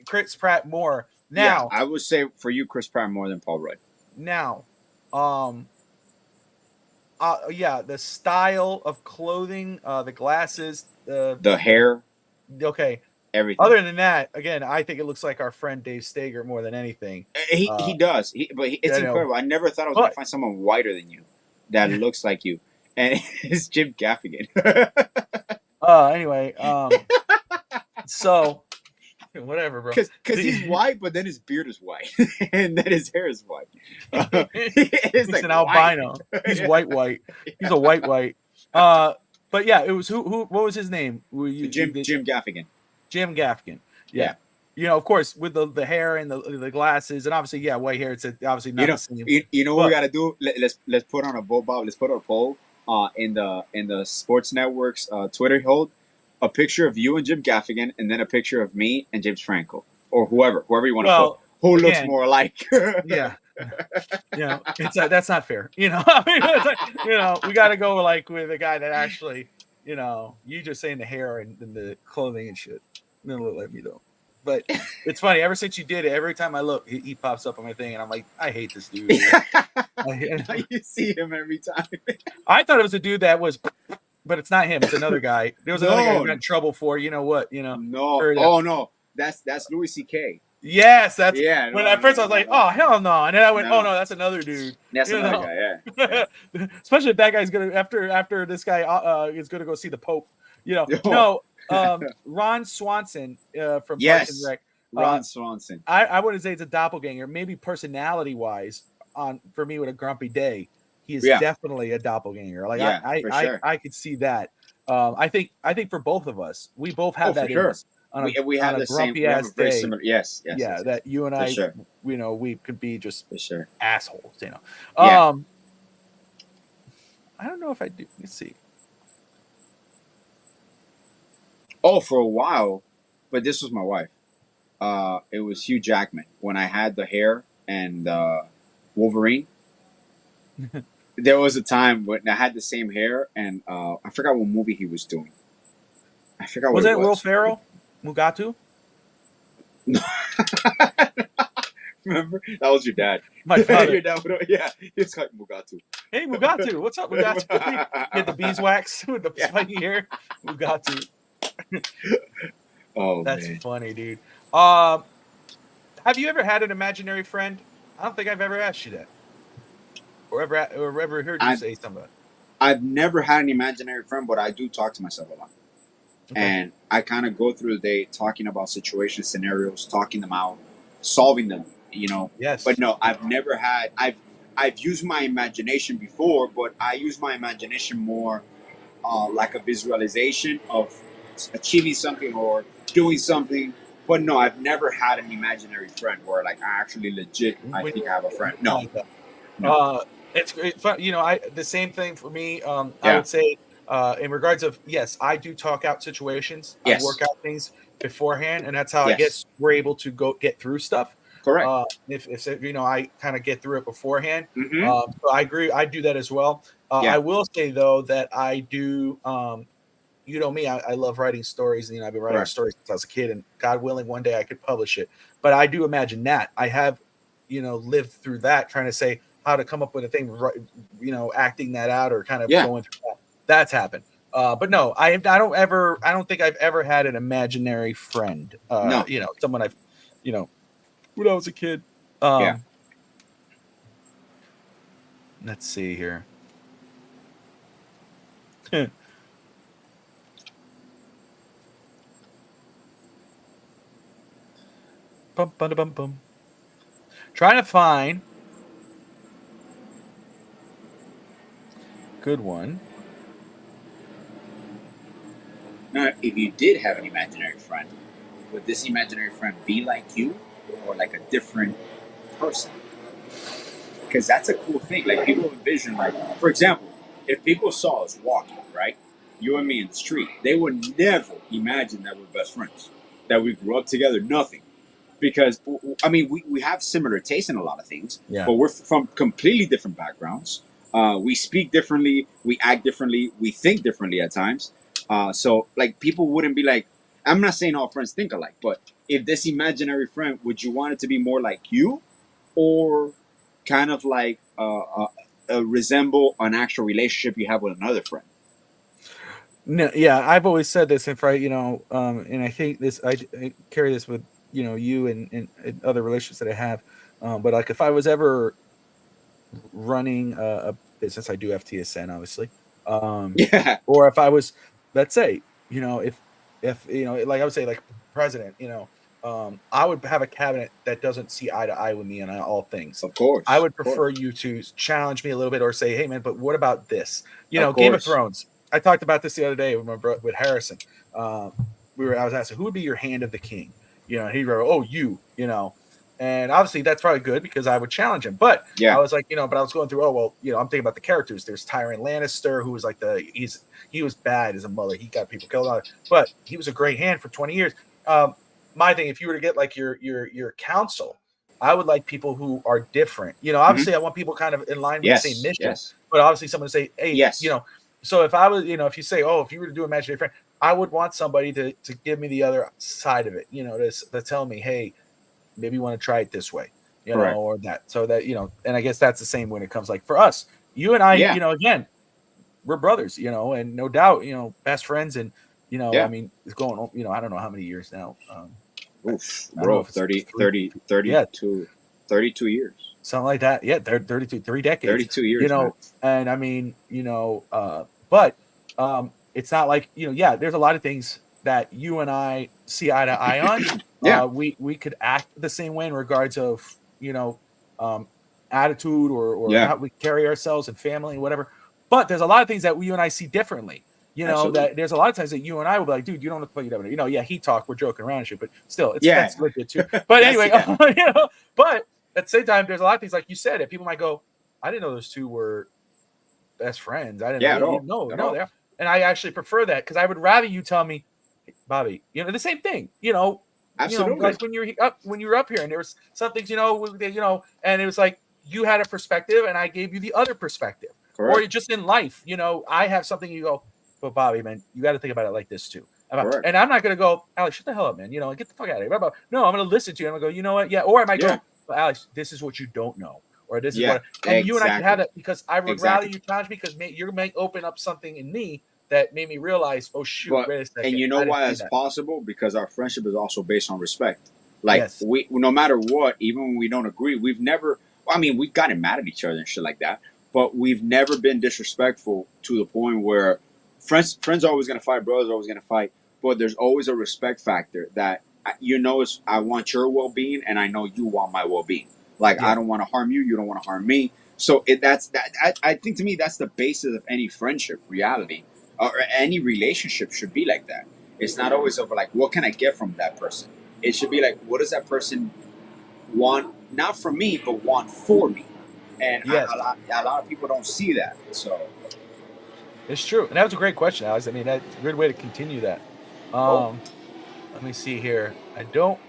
Chris Pratt more. Now, I would say for you, Chris Pratt more than Paul Rudd. Now, the style of clothing, the glasses, the hair. Okay. Everything. Other than that, again, I think it looks like our friend Dave Stager more than anything. He does. It's incredible. I never thought I was going to find someone whiter than you that looks like you, and it's Jim Gaffigan. Anyway, so whatever, bro. Because he's white, but then his beard is white, and then his hair is white. He's like an albino. He's white. He's a white. But yeah, it was who? What was his name? Jim Gaffigan. Jim Gaffigan. Yeah. You know, of course, with the hair and the glasses, and obviously, white hair. It's obviously not the same. You know what we got to do? Let's put on a vote, Bob. Let's put a poll in the Sports Network's Twitter hold. A picture of you and Jim Gaffigan, and then a picture of me and James Franco, or whoever you want to put. Who looks more alike? Yeah. It's that's not fair. You know, I mean, it's like, we got to go with a guy that actually, you just saying the hair and the clothing and shit. Doesn't look like me though. But it's funny. Ever since you did it, every time I look, he pops up on my thing, and I'm like, I hate this dude. You see him every time. I thought it was a dude that was, but it's not him. It's another guy. There was another guy who got in trouble for. You know what? No. Oh no. That's Louis C.K. Yes, that's when at first I was like, oh hell no, and then I went, oh no, that's another dude. That's another guy, yeah. Especially if that guy's gonna after this guy is gonna go see the Pope. Ron Swanson from Parks and Rec. Ron Swanson. I wouldn't say it's a doppelganger. Maybe personality wise, for me with a grumpy day, he is definitely a doppelganger. Like I could see that. I think for both of us, we both have that in us. We have the same ass day. Similar, yes, that you and I, we could be just assholes. I don't know if I do. Let's see. Oh, for a while, but this was my wife. It was Hugh Jackman when I had the hair and Wolverine. There was a time when I had the same hair, and I forgot what movie he was doing. I forgot what it was. Will Ferrell? Mugatu? Remember? That was your dad. My father. Your dad he was like Mugatu. Hey, Mugatu. What's up, Mugatu? Get the beeswax with the spiky hair. Mugatu. Oh, that's man. Funny, dude. Have you ever had an imaginary friend? I don't think I've ever asked you that, or ever heard you say something. I've never had an imaginary friend, but I do talk to myself a lot, and I kind of go through the day talking about situations, scenarios, talking them out, solving them. Yes. But no, I've never had. I've used my imagination before, but I use my imagination more like a visualization of achieving something or doing something. But no, I've never had an imaginary friend where I actually legit I think I have a friend. No. It's fun. The same thing for me. I would say in regards of, yes, I do talk out situations. Yes. I work out things beforehand, and that's how we're able to get through stuff. Correct. If I kind of get through it beforehand. Mm-hmm. So I agree. I do that as well. I will say though that I do. Me, I love writing stories, and I've been writing stories since I was a kid, and God willing, one day I could publish it. But I do imagine that I have, lived through that, trying to say how to come up with a thing, acting that out or kind of going through that. That's happened. But no, I don't think I've ever had an imaginary friend. No. Someone I've when I was a kid. Yeah. Let's see here. Bum, bum, bum, bum. Trying to find good one. Now, if you did have an imaginary friend, would this imaginary friend be like you or like a different person? Because that's a cool thing. Like people envision, like, for example, if people saw us walking, right? You and me in the street, they would never imagine that we're best friends, that we grew up together, nothing. Because, I mean, we have similar tastes in a lot of things, Yeah. but we're from completely different backgrounds. We speak differently, we act differently, we think differently at times. So, like, people wouldn't be like, I'm not saying all friends think alike, but if this imaginary friend, would you want it to be more like you or kind of like resemble an actual relationship you have with another friend? No, yeah, I've always said this, and and I think this, I carry this with you and other relationships that I have. But like, if I was ever running a business, I do have TSN, obviously. Yeah. Or if I was, let's say, if like I would say, like president, I would have a cabinet that doesn't see eye to eye with me on all things. Of course. I would of course. prefer you to challenge me a little bit, or say, "Hey, man, but what about this?" Of Game of course. Thrones. I talked about this the other day with Harrison. I was asking, who would be your hand of the king? And he wrote, "Oh, you." And obviously that's probably good because I would challenge him. But Yeah. I was like, but I was going through. Oh well, I'm thinking about the characters. There's Tyrion Lannister, who was like he was bad as a mother. He got people killed on it, but he was a great hand for 20 years. My thing, if you were to get like your council, I would like people who are different. Obviously I want people kind of in line with Yes. the same mission. Yes. But obviously someone say, hey, Yes. So if I was, if you say, oh, if you were to do imaginary friend, I would want somebody to give me the other side of it, to tell me, hey, maybe you want to try it this way, Correct. or that, so that, and I guess that's the same when it comes like for us, you and I, Yeah. Again, we're brothers, and no doubt, best friends. And, Yeah. I mean, it's going on, I don't know how many years now. Oof, I don't know bro, if it's 32 years. Something like that. Yeah. 32, 3 decades. 32 years, man. And I mean, but it's not like, there's a lot of things that you and I see eye to eye on. Yeah. We could act the same way in regards of, attitude or Yeah. how we carry ourselves and family and whatever. But there's a lot of things that you and I see differently. Absolutely. That there's a lot of times that you and I will be like, dude, you don't look like you never. Yeah, he talked, we're joking around and shit, but still, that's legit too. But anyway, but at the same time, there's a lot of things like you said that people might go, I didn't know those two were best friends. I didn't know. No, they are. And I actually prefer that because I would rather you tell me, hey, Bobby, the same thing. Absolutely. Like when you were up here, and there was some things, and it was like you had a perspective, and I gave you the other perspective. Correct. Or just in life, I have something. You go, but Bobby, man, you got to think about it like this too. And I'm not gonna go, Alex, shut the hell up, man. Get the fuck out of here. No, I'm gonna listen to you. I'm gonna go, you know what? Yeah. Or I might go, well, Alex, this is what you don't know, or this is what. And you and I can have that because I would rather you challenge me because you may open up something in me that made me realize, oh shoot, wait a second. And you know why that's possible? Because our friendship is also based on respect. Like we, no matter what, even when we don't agree, we've never. I mean, we've gotten mad at each other and shit like that, but we've never been disrespectful to the point where friends are always gonna fight, brothers are always gonna fight, but there's always a respect factor that is I want your well being and I know you want my well being. Like I don't want to harm you, you don't want to harm me. So I think to me that's the basis of any friendship, reality. Or any relationship should be like that. It's not always over like, what can I get from that person? It should be like, what does that person want, not from me, but want for me? And a lot of people don't see that. So it's true. And that was a great question, Alex. I mean, that's a good way to continue that. Let me see here. I don't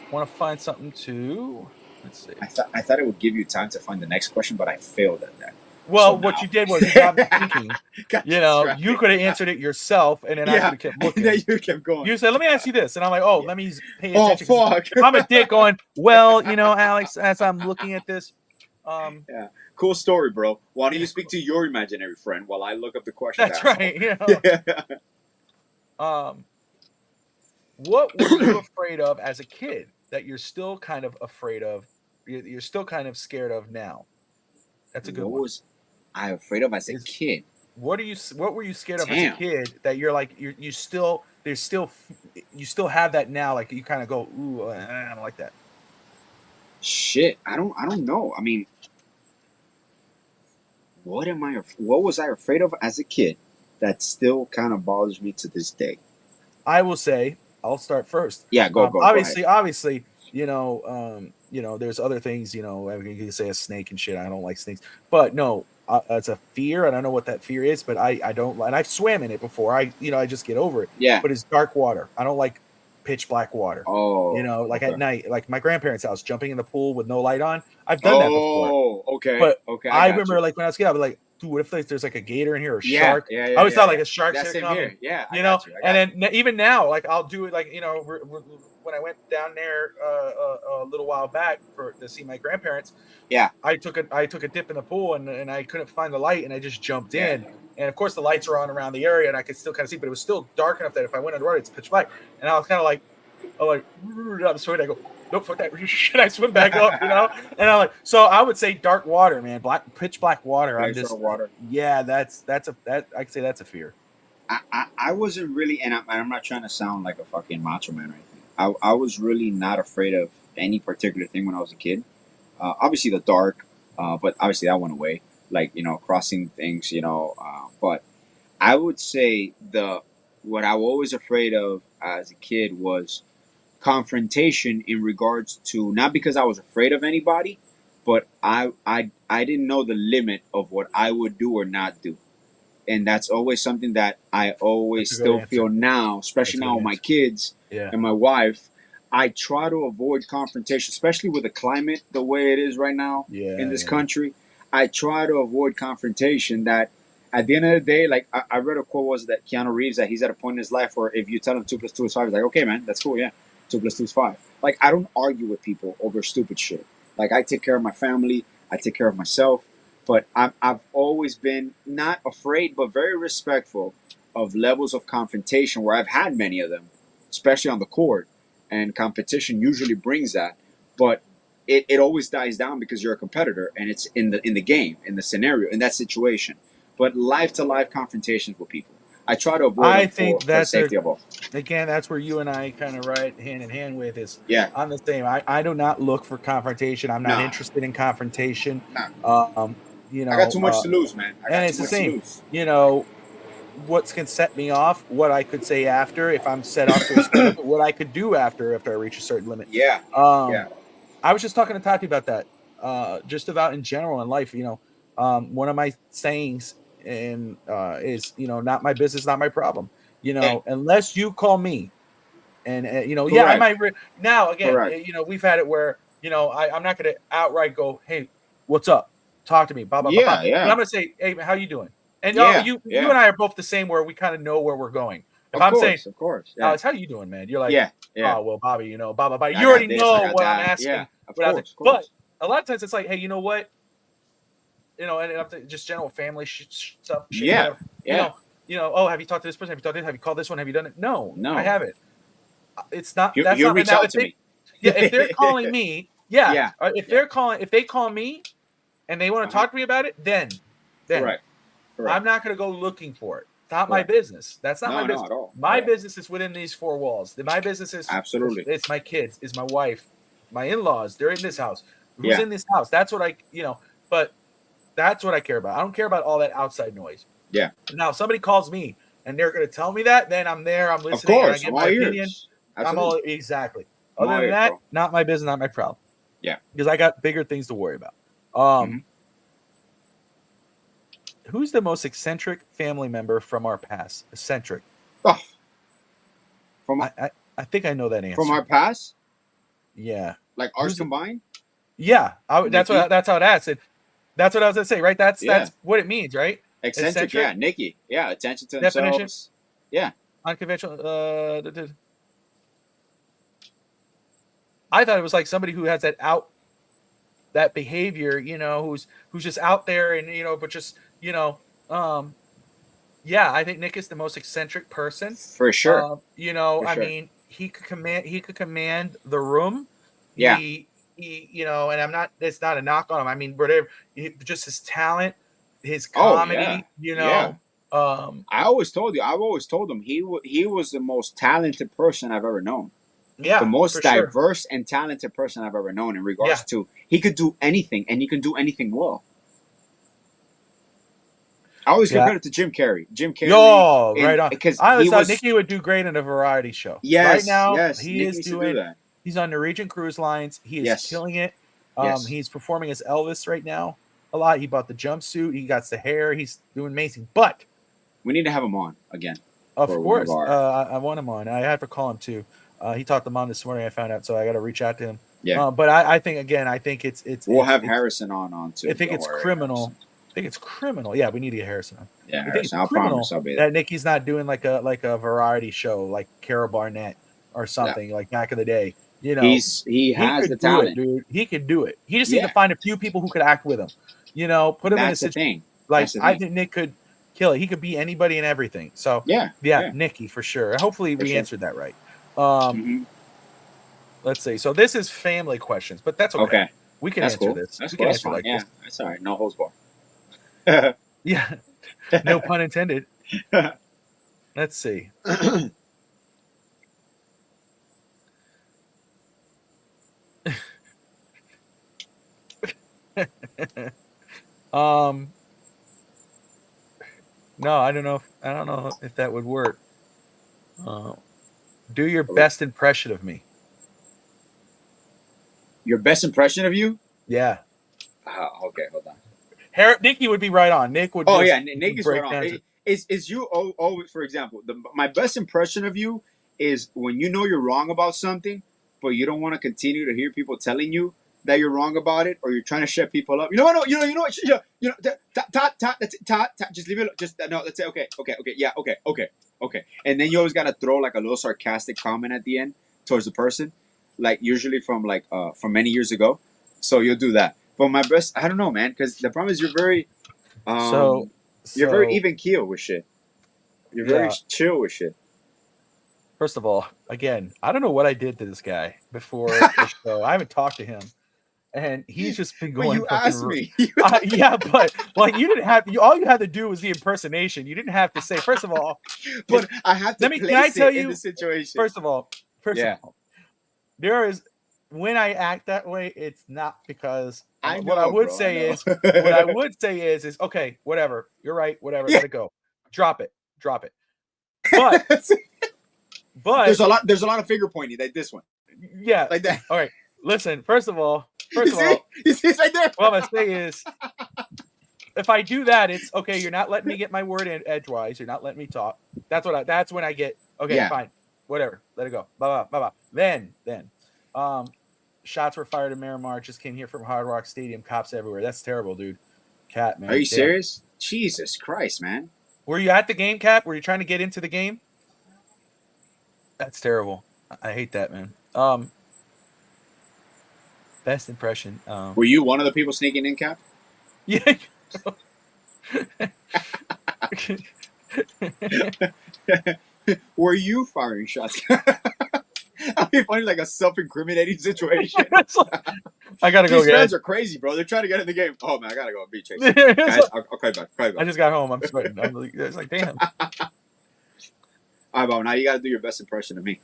want to find something to, let's see. I thought it would give you time to find the next question, but I failed at that. Well, what you did was you got me thinking. You could have answered it yourself, and then I could have kept looking. And then you kept going. You said, "Let me ask you this," and I'm like, "Oh, let me pay attention." Oh, fuck! I'm a dick going. Well, Alex, as I'm looking at this, yeah, cool story, bro. Why don't you speak to your imaginary friend while I look up the question? That's right. What were you afraid of as a kid? that you're still kind of afraid of, you're still kind of scared of now? That's a good What one. was I afraid of as a Is- kid? What were you scared of as a Damn. kid that you're like you still there's still you still have that now, like you kind of go, ooh, I don't like that. Shit, I don't know. I mean, what was I afraid of as a kid that still kind of bothers me to this day? I will say, I'll start first. Yeah, go ahead. Obviously, there's other things, I mean, you can say a snake and shit. I don't like snakes, but no, it's a fear. I don't know what that fear is, but I don't, and I've swam in it before. I just get over it. Yeah. But it's dark water. I don't like pitch black water. Oh, Like okay. at night, like my grandparents' house, jumping in the pool with no light on. I've done that before. Oh, okay. But okay. I got remember, you. like when I was a kid, I'd be like, dude, what if there's like a gator in here or a Yeah, shark? yeah, I always yeah, thought yeah. like a shark's That's gonna in come. here. Yeah, I You know, got you. I got and then even now, like I'll do it, like when I went down there a little while back to see my grandparents. Yeah. I took a dip in the pool and I couldn't find the light and I just jumped Yeah. in, and of course the lights were on around the area and I could still kind of see, but it was still dark enough that if I went underwater, it's pitch black, and I was kind of like, I'm swimming. I go, nope, fuck that. Should I swim back up? And I'm like, so I would say dark water, man, pitch black water. I'm Black just water. Yeah, that I could say that's a fear. I wasn't really, and I'm not trying to sound like a fucking macho man or anything. I was really not afraid of any particular thing when I was a kid. Obviously the dark, but obviously that went away. Like, crossing things, but I would say what I was always afraid of as a kid was confrontation in regards to, not because I was afraid of anybody, but I didn't know the limit of what I would do or not do. And that's always something that I always That's a good still answer. feel now, especially That's a now good with my answer. kids Yeah. and my wife. I try to avoid confrontation, especially with the climate the way it is right now in this country. I try to avoid confrontation. That at the end of the day, like I read a quote, was that Keanu Reeves, that he's at a point in his life where if you tell him 2 + 2 is 5, he's like, okay, man, that's cool, yeah, 2 + 2 is 5. Like, I don't argue with people over stupid shit. Like, I take care of my family, I take care of myself, but I've always been not afraid, but very respectful of levels of confrontation where I've had many of them, especially on the court. And competition usually brings that, but it always dies down because you're a competitor and it's in the game, in the scenario, in that situation. But life to life confrontations with people, I try to avoid. I them think for that's safety of all. Again, that's where you and I kind of right hand in hand with is. Yeah. I'm the same. I do not look for confrontation. I'm not Nah. interested in confrontation. Nah. I got too much to lose, man. I got and it's too the much to same. lose. What can set me off, what I could say after, if I'm set off to a certain limit, what I could do after I reach a certain limit. Yeah. Yeah. I was just talking to Tati about that, just about in general in life. One of my sayings is, not my business, not my problem. Unless you call me, and yeah, I might now again. Correct. We've had it where I'm not going to outright go, hey, what's up? Talk to me. Blah blah Yeah, blah. yeah. And I'm going to say, hey, how you doing? And Yeah, you yeah. and I are both the same, where we kind of know where we're going. If Of I'm course, saying, of course. oh, it's how you doing, man? You're like, Yeah. oh, well, Bobby, blah, blah, blah. I You got already this, know I got what I'm that. asking. Yeah, of what I'm course, saying. of course. But a lot of times it's like, hey, you know what? And just general family stuff. Shit, Yeah, whatever. yeah. Oh, have you talked to this person? Have you talked to this? Have you called this one? Have you done it? No, No. I haven't. It's not. You That's not reach now, out if to they- me. Yeah, if they're calling me, yeah. Yeah, If they call me, and they want to talk to me about it, then Correct. I'm not going to go looking for it. It's not my Correct. business. That's not No, my no, business. at all. My At all. business is within these four walls. My business is Absolutely. It's my kids, is my wife, my in-laws. They're in this house. Who's Yeah. in this house? That's what but that's what I care about. I don't care about all that outside noise. Yeah. Now, if somebody calls me and they're going to tell me that, then I'm there. I'm Of listening. And I course, get I'm my all opinion. ears. I'm all Absolutely. exactly. I'm all Other than ears, that, bro. not my business, not my problem. Yeah. Because I got bigger things to worry about. Mhm. Who's the most eccentric family member from our past? Eccentric. Oh. From I think I know that answer. from our past, Yeah. like ours Who's the- combined. Yeah. That's Nikki? how it asked. That's what I was gonna say, right? That's Yeah. what it means, right? Eccentric, Eccentric? yeah. Nikki, yeah. Attention to Definition? themselves. Yeah. Unconventional. I thought it was like somebody who has that behavior, who's just out there and but just yeah, I think Nick is the most eccentric person. For sure. I For sure. mean, he could command the room. Yeah. He, you know, and I'm not. It's not a knock on him. I mean, whatever. Just his talent, his comedy. yeah. You Yeah. know. I've always told him he was the most talented person I've ever known. Yeah. The most for sure. diverse and talented person I've ever known in regards to he could do anything and he can do anything well. I always compare it to Jim Carrey. Jim Carrey. Oh, right on. Because I always he thought was, Nicky would do great in a variety show. yes, Right now, yes, he Nick is needs to doing. do that. He's on Norwegian Cruise Lines. He is Yes. killing it. Yes. He's performing as Elvis right now a lot. He bought the jumpsuit. He got the hair. He's doing amazing. But We need to have him on again. of For one of course, our- I want him on. I had to call him too. He talked to Mom this morning. I found out, so I got to reach out to him. Yeah. But I think it's We'll it's- have it's- Harrison on too. I think Don't it's worry, criminal. Harrison. I think it's criminal. Yeah, we need to get Harrison on. Yeah, I think it's Harrison. I'll criminal promise I'll be there. that Nicky's not doing like a variety show like Carol Barnett or something like back in the day. You know, He has could the do talent. it, dude. He could do it. He just needs Yeah. to find a few people who could act with him. You know, put him That's in the a situation. thing. Like That's the I thing. think Nick could kill it. He could be anybody and everything. So Yeah. yeah. Nicky for sure. Hopefully For we sure. answered that right. Mhm. Let's see. So this is family questions, but that's okay. Okay. We can That's answer cool. this. That's We cool. can That's answer fine. like Yeah. this. That's all right. No holds barred. Yeah. No pun intended. Let's see. No, I don't know if that would work. Do your best impression of me. Your best impression of you? Yeah. Okay, hold on. Nicky would be right on. Nick would. Oh just yeah, Nick is break right down on. to- Is you always, for example, my best impression of you is when you know you're wrong about something, but you don't want to continue to hear people telling you that you're wrong about it, or you're trying to shut people up. You know what? Just leave it. Just no. Let's say okay, yeah, okay. And then you always gotta throw like a little sarcastic comment at the end towards the person, like usually from many years ago. So you'll do that. But my best, I don't know, man, because the problem is you're very, you're very even keel with shit. You're very Yeah. chill with shit. First of all, again, I don't know what I did to this guy before the show. I haven't talked to him, and he's just been But going. you fucking asked me. yeah, but like you didn't have. All you had to do was the impersonation. You didn't have to say. First of all, But I have to Let me- place can I tell it you- in the situation. first of all, Yeah. there is when I act that way. It's not because I what I know, would bro, say I is know. what I would say is okay, whatever. You're right. Whatever. Yeah. Let it go. Drop it. But there's a lot of finger pointing like this one, yeah. like that. All right. Listen. First of all. You see it's right there. What I'm gonna say is, if I do that, it's okay. You're not letting me get my word in edgewise. You're not letting me talk. That's when I get okay. Yeah. Fine, whatever. Let it go. Blah blah blah blah. Then, shots were fired in Miramar. Just came here from Hard Rock Stadium. Cops everywhere. That's terrible, dude. Cat man. Are you Damn. serious? Jesus Christ, man. Were you at the game, Cap? Were you trying to get into the game? That's terrible. I hate that, man. Best impression. Were you one of the people sneaking in, Cap? Yeah. Were you firing shots? I mean, funny, like a self-incriminating situation. It's like, I gotta go, These fans guys. are crazy, bro. They're trying to get in the game. Oh man, I gotta go beat Chase. It's Guys, like- I'll call you back. I just got home. I'm sweating. It's like, damn. All right, Bob. Now you gotta do your best impression of me.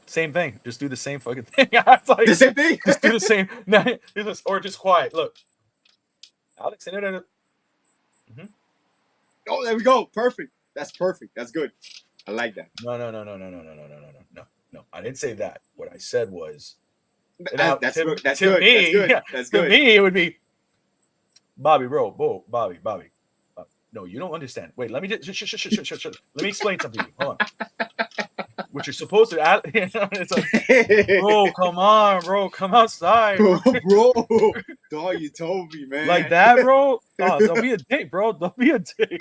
Same thing. Just do the same fucking thing. It's like, The same thing. just do the same. No, do this, or just quiet. Look, Alex. No. Oh, there we go. Perfect. That's perfect. That's good. I like that. No. I didn't say that. What I said was, now, That's to- good. That's to good. me, That's good. yeah, That's to good. me, it would be Bobby, bro, Bobby. No, you don't understand. Wait, let me just shh. Let me explain something to you. Hold on. What you're supposed to add, it's like, bro, come on, bro, come outside. bro, dog, you told me, man. Like that, bro. Oh, don't be a dick, bro. Don't be a dick.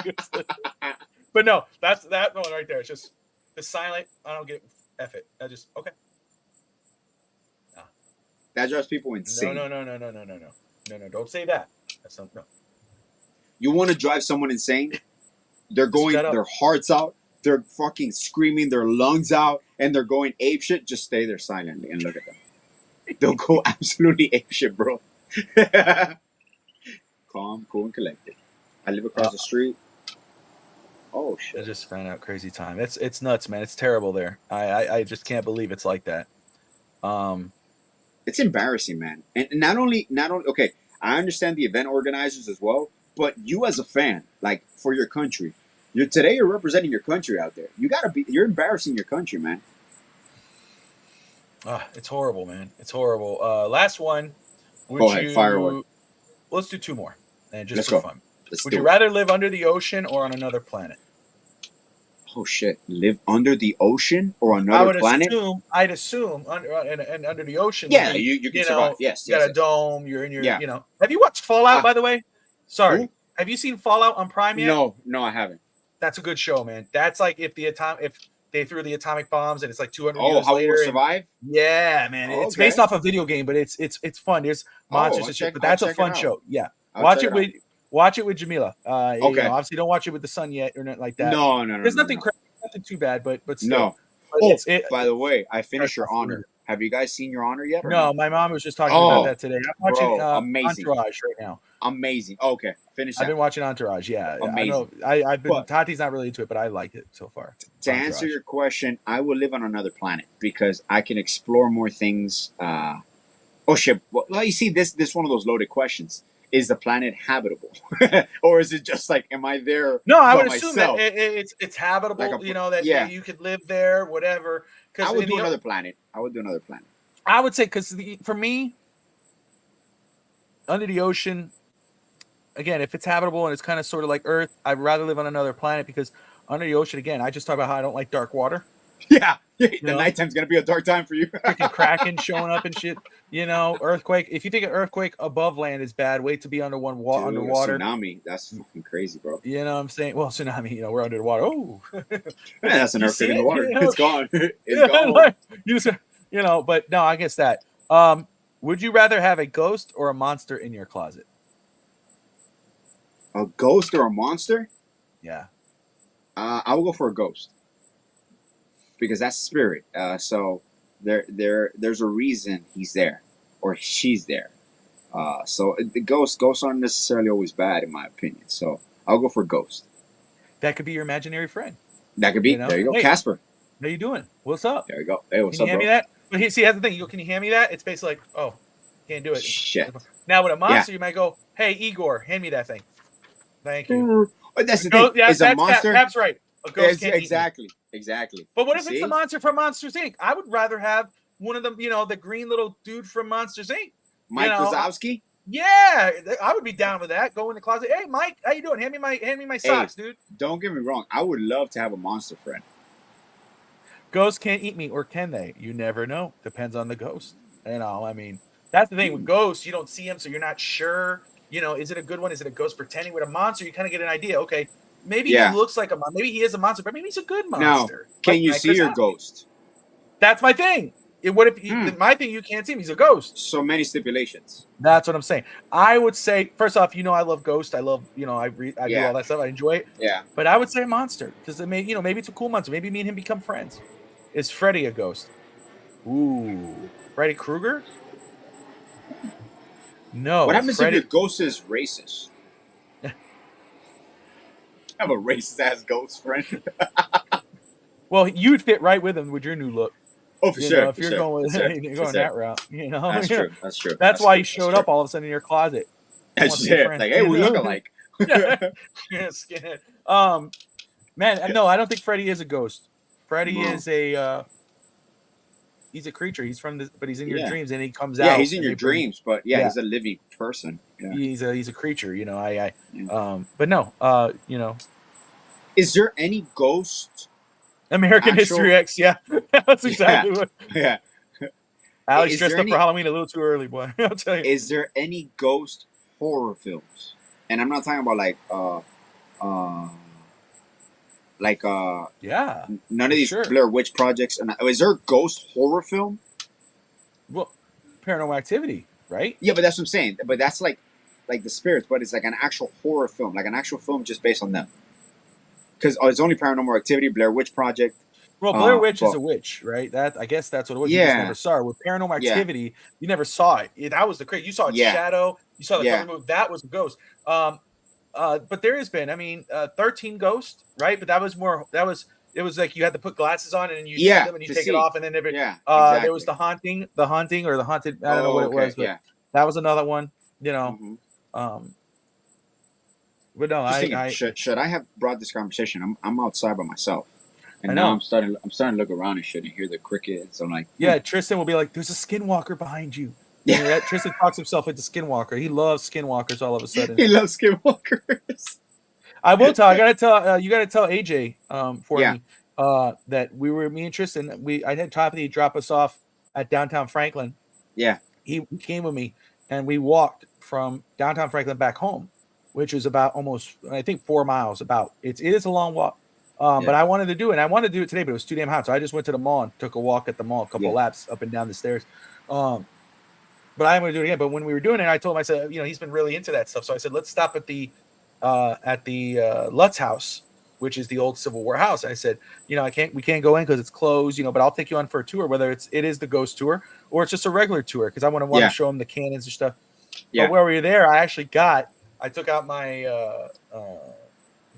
But no, that's that one right there. It's just the silent. I don't get F it. I just okay. That drives people insane. No. Don't say that. That's not no. You want to drive someone insane? They're going Shut up. their hearts out. They're fucking screaming their lungs out, and they're going ape shit. Just stay there silently and look at them. They'll go absolutely apeshit, bro. Calm, cool, and collected. I live across the street. Oh I shit! just found out crazy time. It's nuts, man. It's terrible there. I just can't believe it's like that. It's embarrassing, man. And not only. Okay, I understand the event organizers as well, but you as a fan, like for your country, you're representing your country out there. You're embarrassing your country, man. It's horrible, man. It's horrible. Last one. Go ahead, fire away. Let's do two more, and just Let's for go. fun. Let's Would do you it. rather live under the ocean or on another planet? Oh shit! Live under the ocean or I another would planet? I'd assume and under the ocean. Yeah, would be, you can survive. know, Yes, you got yes, a dome. You're in your. Yeah. You know. Have you watched Fallout? By the way, sorry. Who? Have you seen Fallout on Prime yet? No, I haven't. That's a good show, man. That's like if they threw the atomic bombs and it's like 200 Oh, years how we later. will and- survive? yeah, man. It's Okay. based off a video game, but it's fun. There's monsters I'll and shit, check- but that's I'll a check it fun out. show. Yeah, I'll watch check it with Jamila. You Okay. know, obviously, don't watch it with the sun yet or nothing like that. No. There's no, nothing no. crazy, nothing too bad, but still. No. But Oh, it- by the way, I finished Your That's Honor. Have you guys seen Your Honor yet? or no, my mom was just talking Oh, about that today. I'm watching bro, amazing. Entourage right now. Amazing. Okay, finish I've that. been watching Entourage. Yeah, Amazing. I've been. But- Tati's not really into it, but I like it so far. To answer your question, I will live on another planet because I can explore more things. Oh shit! Well, you see, this one of those loaded questions. Is the planet habitable, or is it just like, am I there? No, I by would assume myself? that it's habitable. Like a- you know that yeah. you could live there, whatever. I would do in the- another planet. I would do another planet. I would say because for me, under the ocean, again, if it's habitable and it's kind of sort of like Earth, I'd rather live on another planet because under the ocean, again, I just talked about how I don't like dark water. Yeah, the know? nighttime's gonna be a dark time for you. Freaking Kraken showing up and shit. You know, earthquake. If you think an earthquake above land is bad, wait to be under Dude, underwater. tsunami. That's fucking crazy, bro. You know what I'm saying? Well, tsunami. You know, we're under the water. Oh, Man, that's an You earthquake see in the it? water. You know? It's gone. It's yeah, gone. like, you know, but no, I guess that. Would you rather have a ghost or a monster in your closet? A ghost or a monster? Yeah. I will go for a ghost because that's spirit. So there's a reason he's there or she's there. So the ghosts aren't necessarily always bad in my opinion. So I'll go for ghost. That could be your imaginary friend. That could be. You know? There you go, Hey. Casper. How you doing? What's up? There you go. Hey, what's Can up, you hand bro? me that? But see, that's the thing. You go, can you hand me that? It's basically like, oh, can't do it. Shit. Now with a monster, you might go, hey, Igor, hand me that thing. Thank you. But that's the Go- thing. yeah, Is a that's monster? Cap's right. A ghost Yes, can't eat me. exactly. But what if See? it's the monster from Monsters Inc? I would rather have one of them, you know, the green little dude from Monsters Inc. Mike you know? Wazowski? Yeah, I would be down with that. Go in the closet. Hey, Mike, how you doing? Hand me my socks, dude. Don't get me wrong. I would love to have a monster friend. Ghosts can't eat me, or can they? You never know. Depends on the ghost. You know, I mean, that's the thing with ghosts. You don't see them, so you're not sure. You know, is it a good one? Is it a ghost pretending? With a monster, you kind of get an idea. Okay, maybe Yeah. he looks like a monster. Maybe he is a monster, but maybe he's a good Now, monster. can Like you Chris see your Hemsworth. ghost? That's my thing. What if my thing? You can't see him. He's a ghost. So many stipulations. That's what I'm saying. I would say, first off, you know, I love Ghost. I love, you know, I do Yeah. all that stuff. I enjoy it. Yeah. But I would say a monster because it may, you know, maybe it's a cool monster. Maybe me and him become friends. Is Freddy a ghost? Ooh, Freddy Krueger? No. What happens Freddy, if your ghost is racist? I have a racist ass ghost friend. well, you'd fit right with him with your new look. Oh, for You sure. know, if for you're sure, going, for sure, you're for going sure. that route, you know. That's You know, true. That's true. That's why true, he showed up all of a sudden in your closet. That's wants to be a shit. friend. Like, hey, we look alike. Yeah, skinhead. Man, no, I don't think Freddy is a ghost. Freddy No. is a he's a creature. He's from but he's in your Yeah. dreams and he comes out. Yeah, he's in and your they bring- dreams, but yeah, Yeah. he's a living person. Yeah. He's a creature, you know. Yeah. But no, you know, Is there any ghost? American Actual- History X, yeah. That's exactly what Yeah. Alex Is dressed there up any- for Halloween a little too early, boy. I'll tell you. Is there any ghost horror films? And I'm not talking about Yeah. none of these Sure. Blair Witch projects. And is there a ghost horror film? Well, Paranormal Activity, right? Yeah, but that's what I'm saying. But that's like the spirits, but it's like an actual horror film, like an actual film just based on them. Because it's only Paranormal Activity, Blair Witch Project. Well, Blair Witch is but a witch, right? That I guess that's what it was. You just yeah, never saw her. With Paranormal yeah, Activity, you never saw it. That was the crazy. You saw its yeah, shadow. You saw the yeah. color move. That was a ghost. But there has been, I mean, 13 Ghosts, right? But that was more. It was like you had to put glasses on and then you see Yeah, them and you to take it see. off and then there Yeah, there was exactly. the haunting or the haunted. I don't know what Oh, it was, okay. but Yeah. that was another one. You know, hmm um, but no, Just thinking, I should I have brought this conversation? I'm outside by myself, I and now know. I'm starting to look around and shit and hear the crickets. I'm like, Yeah, Tristan will be like, "There's a skinwalker behind you." You know, yeah, that Tristan talks himself into skinwalker. He loves skinwalkers all of a sudden. he loves skinwalkers. I will tell. I gotta tell. You gotta tell AJ for Yeah, me that me and Tristan. I had Toppy drop us off at downtown Franklin. yeah, He came with me, and we walked from downtown Franklin back home, which is about almost I think 4 miles. It is a long walk. But yeah, I wanted to do it. And I wanted to do it today, but it was too damn hot. So I just went to the mall and took a walk at the mall, a couple yeah, laps up and down the stairs. But I'm going to do it again. But when we were doing it, I told him, I said, he's been really into that stuff. So I said, let's stop at the Lutz house, which is the old Civil War house. And I said, we can't go in because it's closed, but I'll take you on for a tour, whether it is the ghost tour or it's just a regular tour. Cause I want to yeah, show him the cannons and stuff. yeah. But while we were there, I took out my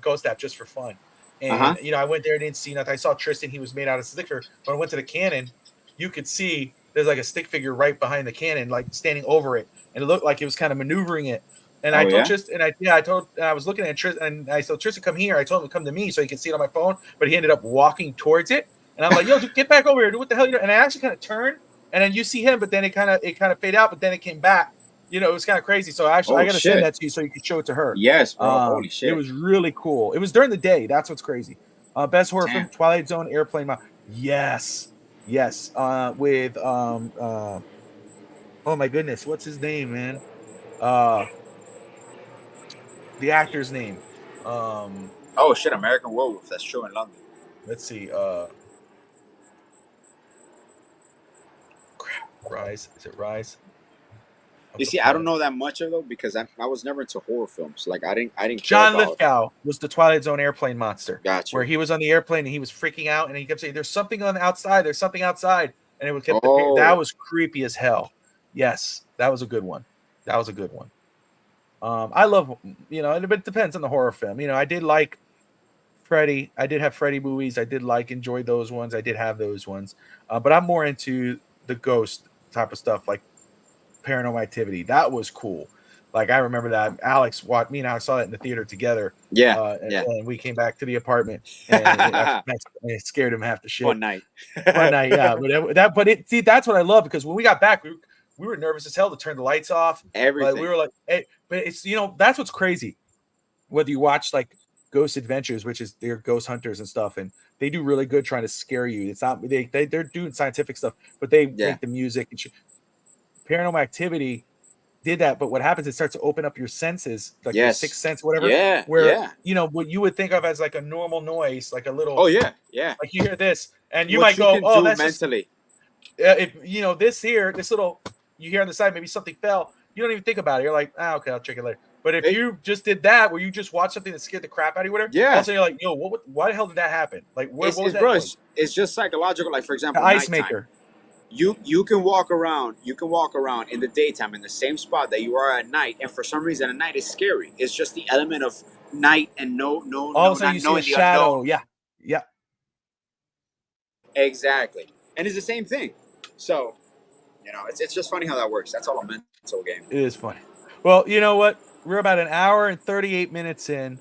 ghost app just for fun. And, I went there, didn't see nothing. I saw Tristan. He was made out of sticker. When I went to the cannon, you could see there's like a stick figure right behind the cannon, like standing over it. And it looked like it was kind of maneuvering it. And I told Tristan, I was looking at Tristan, and I said, Tristan, come here. I told him to come to me so he could see it on my phone, but he ended up walking towards it. And I'm like, yo, dude, get back over here. Do what the hell you doing? And I actually kind of turned, and then you see him, but then it kind of faded out, but then it came back. It was kind of crazy. So I got to send that to you so you can show it to her. Yes, bro. Holy shit. It was really cool. It was during the day. That's what's crazy. Best horror film, Twilight Zone, Airplane. Yes. With oh my goodness, what's his name, man? The actor's name. Oh shit, American Werewolf. That's true in London. Let's see. Rise. Is it Rise? You see, I don't know that much of though because I was never into horror films. Like I didn't. John Lithgow was the Twilight Zone airplane monster. Gotcha. Where he was on the airplane and he was freaking out and he kept saying, "There's something on the outside. There's something outside." And it was that was creepy as hell. Yes, that was a good one. I love, it depends on the horror film. I did like Freddy. I did have Freddy movies. I did enjoy those ones. I did have those ones. But I'm more into the ghost type of stuff, like Paranormal Activity. That was cool. Like I remember that Alex watched me and I saw that in the theater together. Yeah. And we came back to the apartment and it scared him half to shit. One night. Yeah. But that's what I love because when we got back, we were nervous as hell to turn the lights off. Everything. Like, we were like, hey, but it's that's what's crazy. Whether you watch like Ghost Adventures, which is they're ghost hunters and stuff, and they do really good trying to scare you. It's not they're doing scientific stuff, but they make the music and Paranormal Activity did that, but what happens? It starts to open up your senses, like your sixth sense, whatever. What you would think of as like a normal noise, like a little. Oh yeah. Like you hear this, and you might go, "Oh, that's mentally." This little you hear on the side, maybe something fell. You don't even think about it. You're like, okay, I'll check it later. But if you just did that, where you just watched something that scared the crap out of you, whatever, also you're like, yo, why the hell did that happen? Like, what was that? Bro, it's just psychological. Like for example, the ice maker. You can walk around. You can walk around in the daytime in the same spot that you are at night, and for some reason, at night is scary. It's just the element of night and all of a sudden you see a shadow. Unknown. Yeah. Exactly, and it's the same thing. So, it's just funny how that works. That's all a mental game. It is funny. Well, you know what? We're about an hour and 38 minutes in.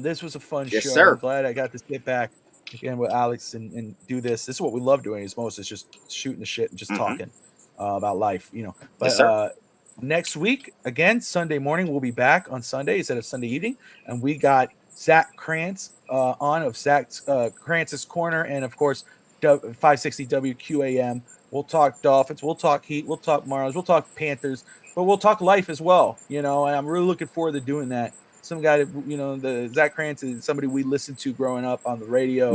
This was a fun show. Sir. I'm glad I got to sit back again with Alex and do this. This is what we love doing. Is just shooting the shit and just talking about life. But next week again, Sunday morning, we'll be back on Sunday instead of Sunday evening, and we got Zach Krantz on of Zach Krantz's Corner, and of course 560 WQAM. We'll talk Dolphins, we'll talk Heat, we'll talk Marlins, we'll talk Panthers, but we'll talk life as well. And I'm really looking forward to doing that. Some guy that, the Zach Krantz is somebody we listened to growing up on the radio,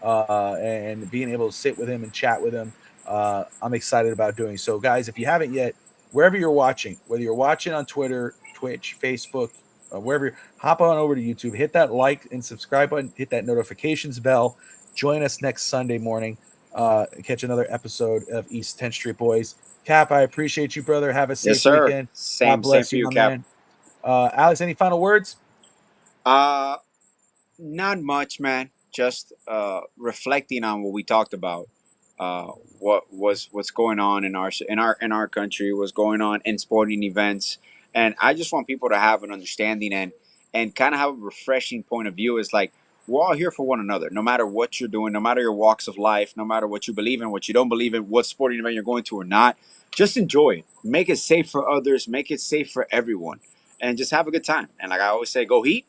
and being able to sit with him and chat with him. I'm excited about doing so. Guys, if you haven't yet, wherever you're watching, whether you're watching on Twitter, Twitch, Facebook, wherever, hop on over to YouTube, hit that like and subscribe button, hit that notifications bell, Join us next Sunday morning. Catch another episode of East 10th Street Boys. Cap, I appreciate you, brother. Have a safe Yes, sir. weekend. Same, God bless same for you, my Cap. man. Alex, any final words? Not much, man. Just reflecting on what we talked about. What's going on in our country, what's going on in sporting events, and I just want people to have an understanding and kind of have a refreshing point of view. It's like we're all here for one another, no matter what you're doing, no matter your walks of life, no matter what you believe in, what you don't believe in, what sporting event you're going to or not. Just enjoy it. Make it safe for others. Make it safe for everyone, and just have a good time. And like I always say, go Heat,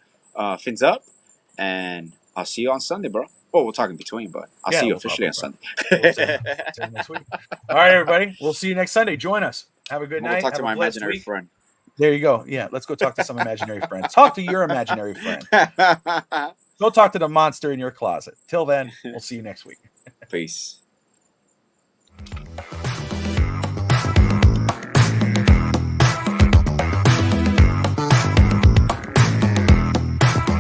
fins up, and I'll see you on Sunday, bro. Well, we'll talk in between, but I'll see you officially on Sunday. We'll see you next week. All right, everybody. We'll see you next Sunday. Join us. Have a good I'm gonna night. talk to Have my a blessed imaginary week. friend. There you go. Yeah, let's go talk to some imaginary friends. Talk to your imaginary friend. Go talk to the monster in your closet. Till then, we'll see you next week. Peace.